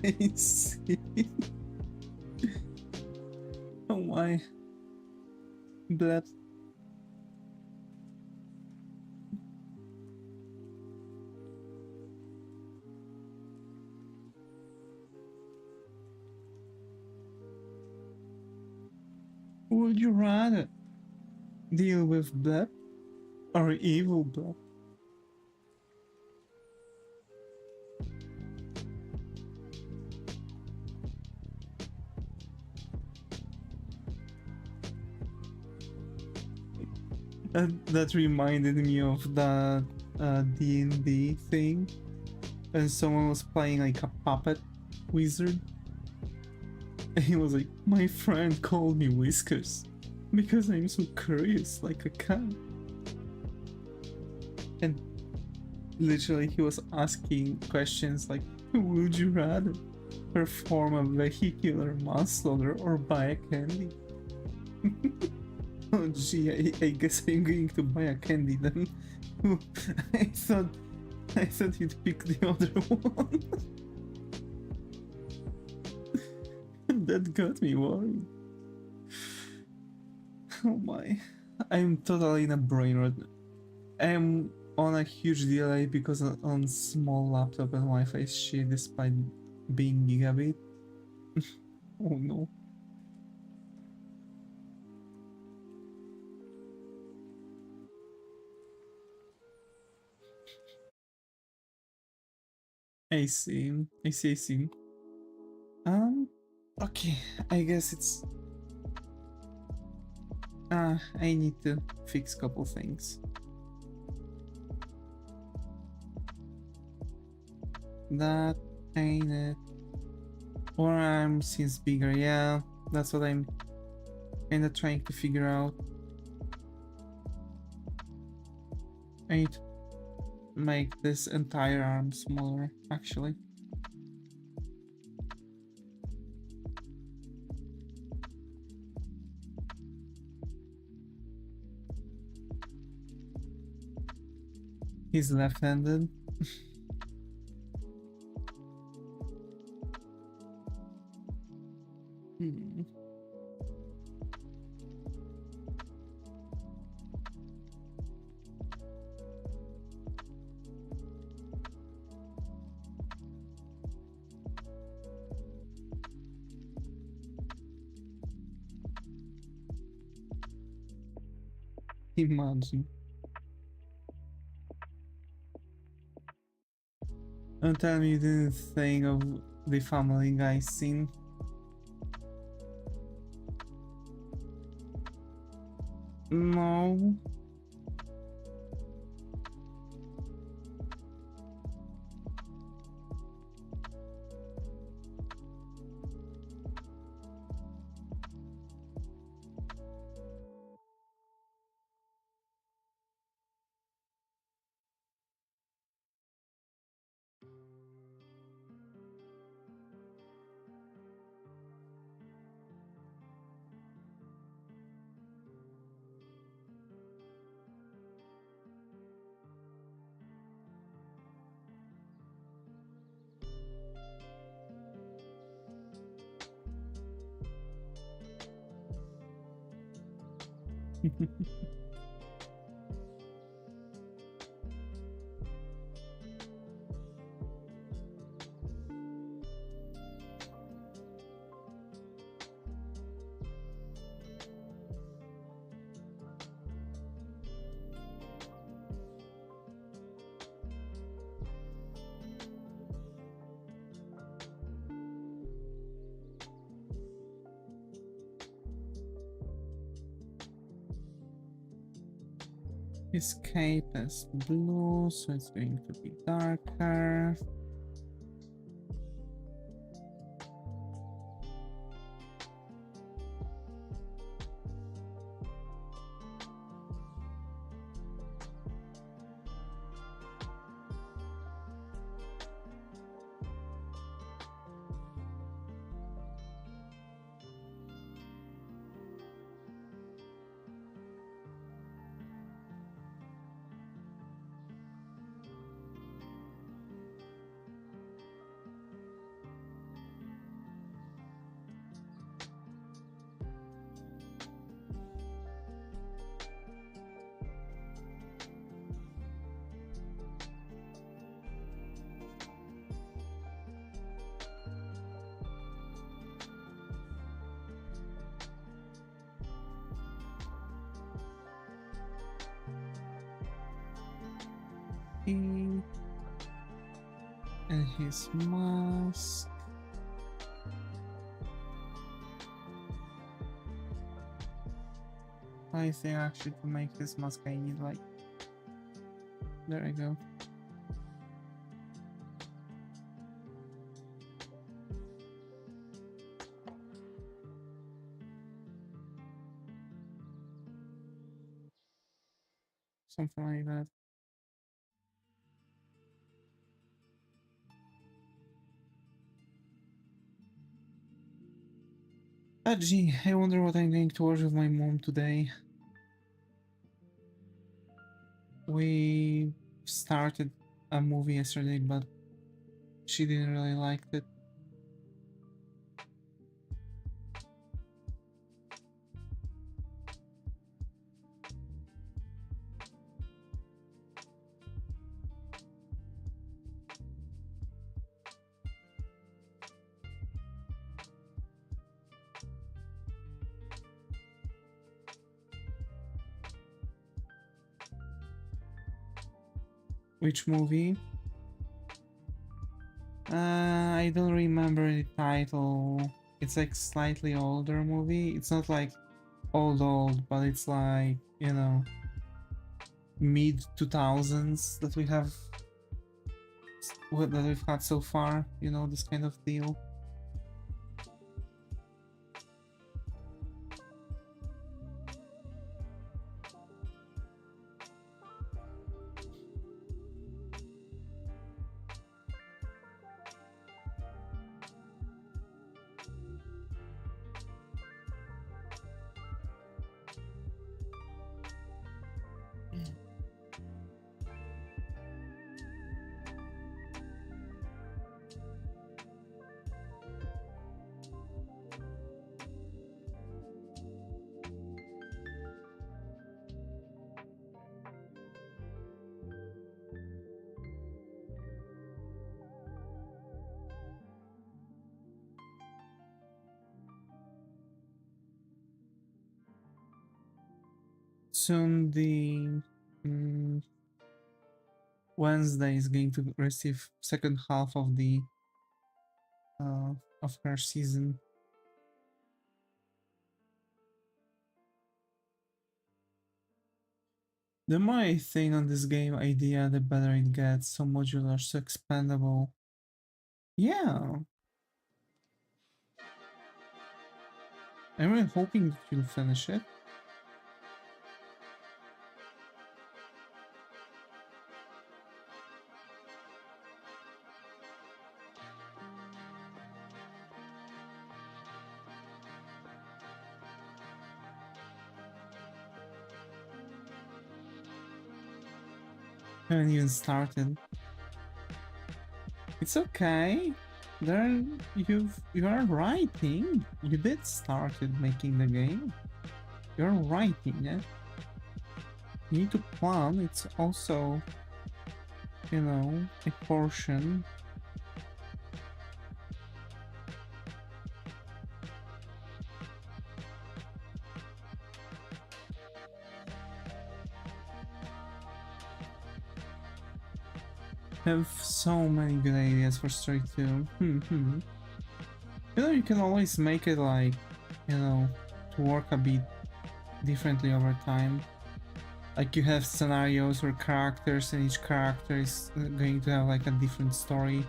I see. Oh my. Blep. Would you rather deal with Blep or evil Blep? That reminded me of that D&D thing, and someone was playing like a puppet wizard, and he was like, my friend called me Whiskers because I'm so curious like a cat. And literally he was asking questions like, would you rather perform a vehicular manslaughter or buy a candy? Oh gee, I guess I'm going to buy a candy then. I thought you'd pick the other one. That got me worried. Oh my. I'm totally in a brain rot. I'm on a huge delay because on small laptop and Wi-Fi shit despite being gigabit. Oh no. I see. I see. I see. Okay. I guess it's. I need to fix a couple things. That ain't it. Forearm seems bigger. Yeah, that's what I'm kinda trying to figure out. I need to make this entire arm smaller, actually. He's left-handed. Hmm. Imagine. Don't tell me you didn't think of the Family Guy scene. No. His cape is blue, so it's going to be darker. And his mask. I think actually to make this mask I need like... There I go. Something like that. Gee, I wonder what I'm going to watch with my mom today. We started a movie yesterday, but she didn't really like it. Which movie? I don't remember the title. It's like slightly older movie. It's not like old, but it's like, you know, mid 2000s that we have that we've had so far, you know, this kind of deal. Soon the Wednesday is going to receive second half of her season. The more I think on this game idea, the better it gets. So modular, so expandable. Yeah, I'm really hoping that you'll finish it. Haven't even started. It's okay. There, you are writing. You did started making the game. You're writing it. You need to plan. It's also, you know, a portion. Have so many good ideas for story 2. You know, you can always make it like, you know, to work a bit differently over time. Like you have scenarios or characters, and each character is going to have like a different story.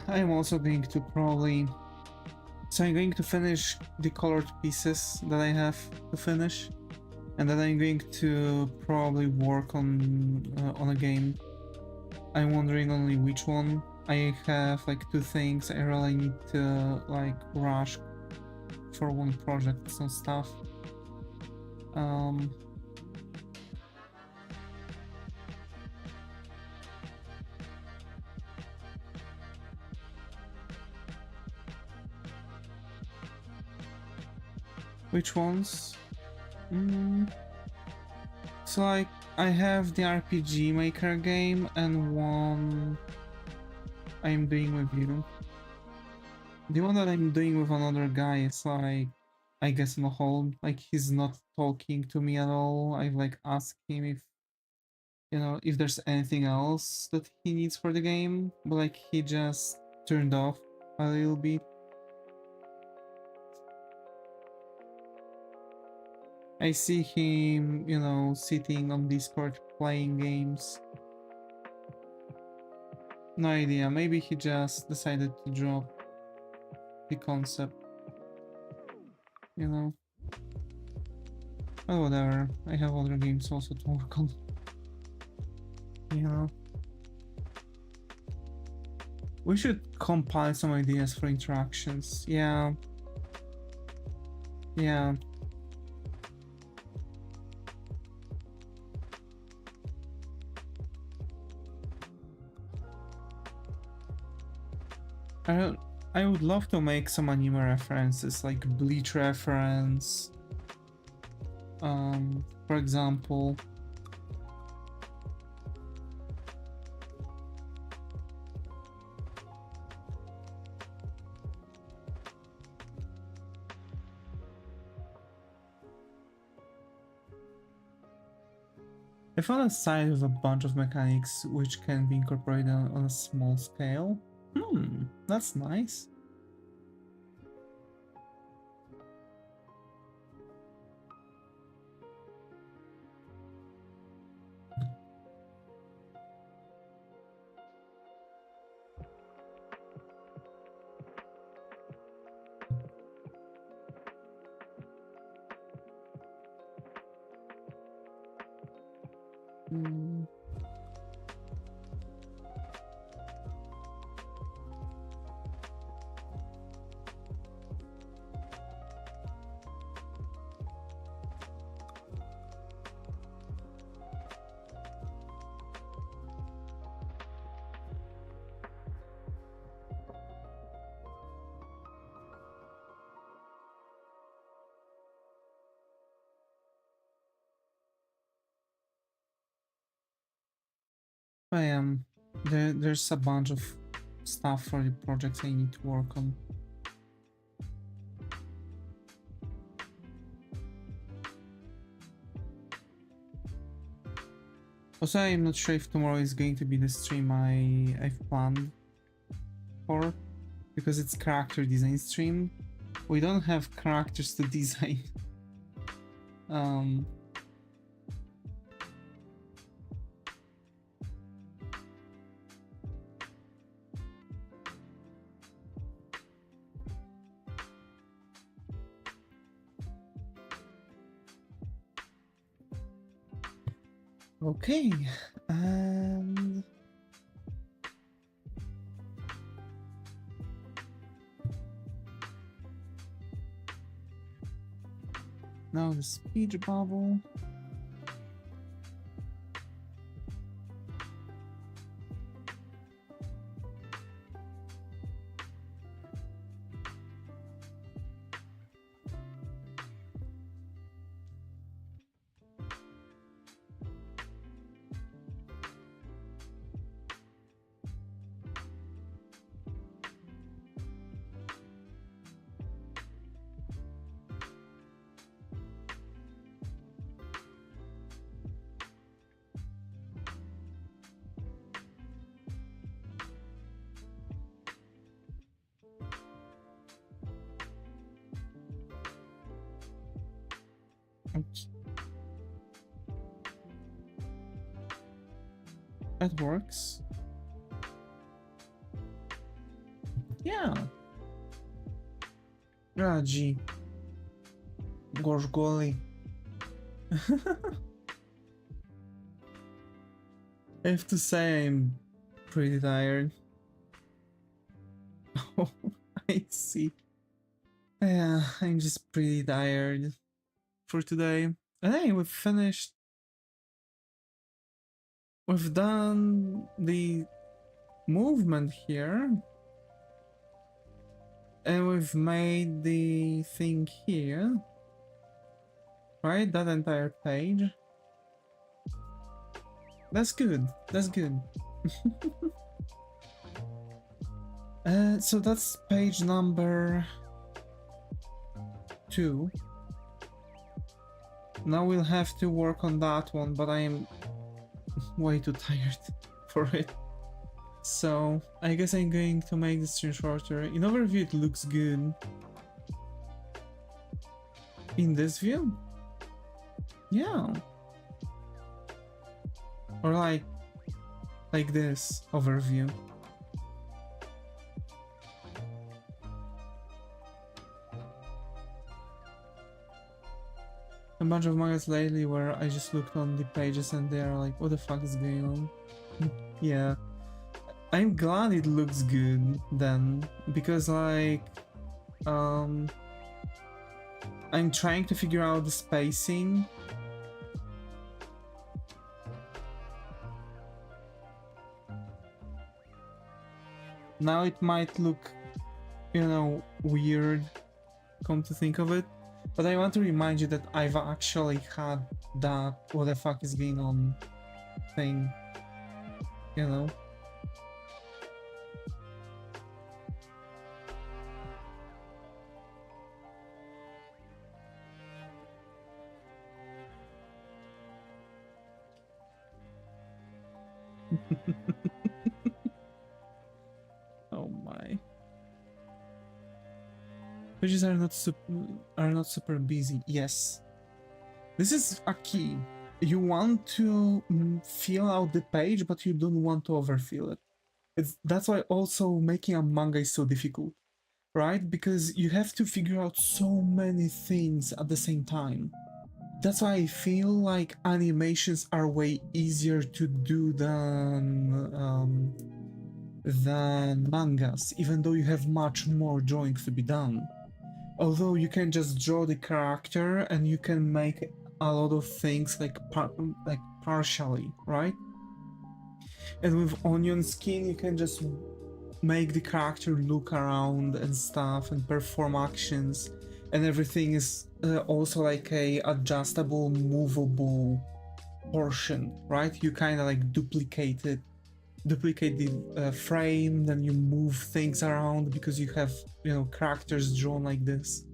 I'm also going to probably... So I'm going to finish the colored pieces that I have to finish, and then I'm going to probably work on a game. I'm wondering only which one. I have like two things I really need to like rush for one project, some stuff. Which ones? So like I have the RPG Maker game and one I'm doing with you. The one that I'm doing with another guy is like, I guess on hold. Like he's not talking to me at all. I've like asked him if, you know, if there's anything else that he needs for the game, but like he just turned off a little bit. I see him, you know, sitting on Discord playing games. No idea, maybe he just decided to drop the concept, you know. But whatever, I have other games also to work on, you know. We should compile some ideas for interactions. Yeah. Yeah. I I would love to make some anime references, like Bleach reference. For example. I found a site with a bunch of mechanics which can be incorporated on a small scale. That's nice. Hmm. I am. There's a bunch of stuff for the projects I need to work on. Also, I'm not sure if tomorrow is going to be the stream I've planned for, because it's character design stream. We don't have characters to design. Okay, and now the speech bubble. That works. Yeah. Gee. Gosh golly. I have to say I'm pretty tired. Oh, I see. Yeah, I'm just pretty tired for today. Hey, we've finished. We've done the movement here. And we've made the thing here. Right? That entire page. That's good. That's good. So that's page number 2. Now we'll have to work on that one, but I am way too tired for it. So I guess I'm going to make the stream shorter. In overview it looks good. In this view? Yeah. Or like this overview. A bunch of mangas lately where I just looked on the pages and they're like, what the fuck is going on? Yeah. I'm glad it looks good then, because like I'm trying to figure out the spacing. Now it might look you know, weird, come to think of it. But I want to remind you that I've actually had that what the fuck is going on thing, you know? Oh my. Pages are not super busy. Yes. This is a key. You want to fill out the page, but you don't want to overfill it. That's why also making a manga is so difficult, right? Because you have to figure out so many things at the same time. That's why I feel like animations are way easier to do than mangas, even though you have much more drawings to be done. Although you can just draw the character and you can make a lot of things like partially, right? And with onion skin, you can just make the character look around and stuff and perform actions, and everything is also like a adjustable, movable portion, right? You kind of like duplicate the frame, then you move things around because you have, you know, characters drawn like this.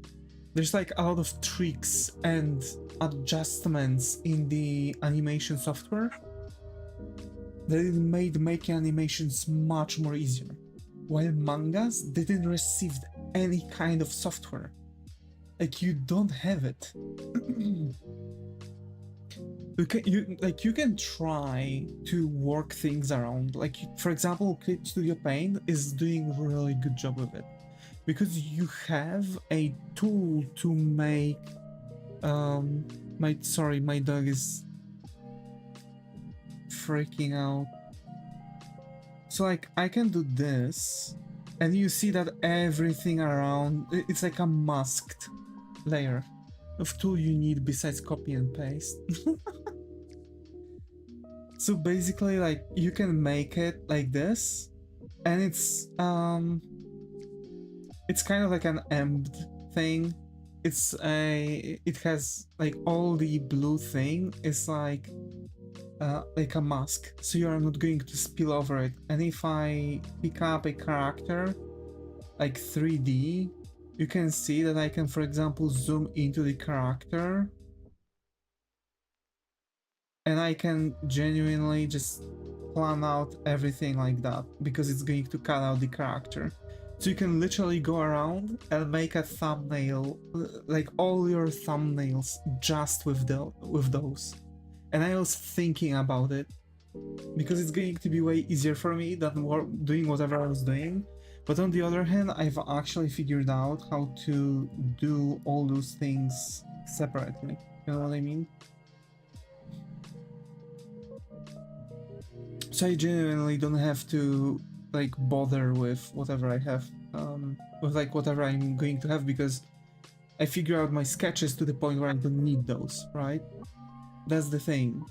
There's like a lot of tricks and adjustments in the animation software that it made making animations much more easier, while mangas didn't receive any kind of software. Like, you don't have it. You can try to work things around. Like, for example, Clip Studio Paint is doing a really good job with it because you have a tool to make my dog is freaking out. So like I can do this and you see that everything around, it's like a masked layer of tool you need besides copy and paste. So basically, like, you can make it like this, and it's kind of like an embedded thing. It has like all the blue thing is like a mask, so you are not going to spill over it. And if I pick up a character like 3D, you can see that I can, for example, zoom into the character, and I can genuinely just plan out everything like that because it's going to cut out the character. So you can literally go around and make a thumbnail, like all your thumbnails, just with those. And I was thinking about it because it's going to be way easier for me than doing whatever I was doing. But on the other hand, I've actually figured out how to do all those things separately. You know what I mean? So I genuinely don't have to like bother with whatever I have, with like whatever I'm going to have, because I figure out my sketches to the point where I don't need those, right? That's the thing.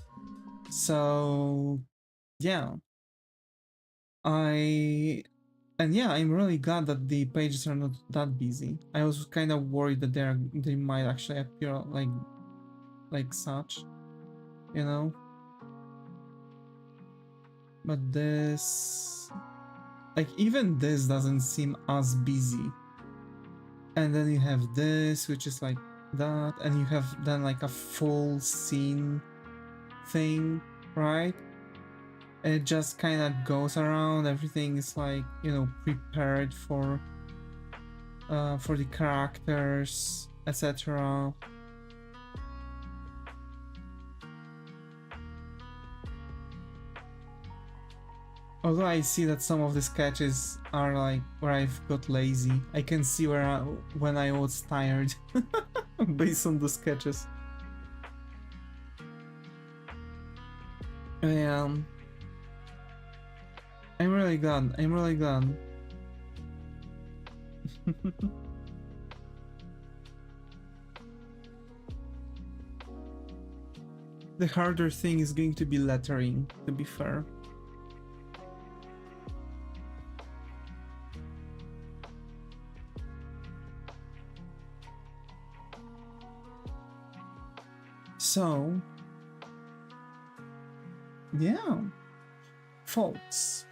So yeah, I'm really glad that the pages are not that busy. I was kind of worried that they might actually appear like such, you know. But this, like, even this doesn't seem as busy. And then you have this, which is like that, and you have then like a full scene thing, right? And it just kind of goes around. Everything is like, you know, prepared for the characters, etc. Although I see that some of the sketches are like where I've got lazy. I can see when I was tired based on the sketches. I'm really glad. I'm really glad. The harder thing is going to be lettering, to be fair. So, yeah, folks.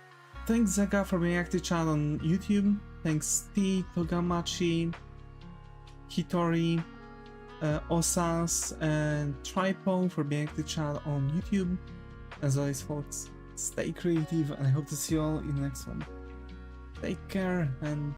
Thanks Zega for being active chat on YouTube. Thanks T, Togamachi, Hitori, Osas, and Tripo for being active chat on YouTube. As always, folks, stay creative, and I hope to see you all in the next one. Take care and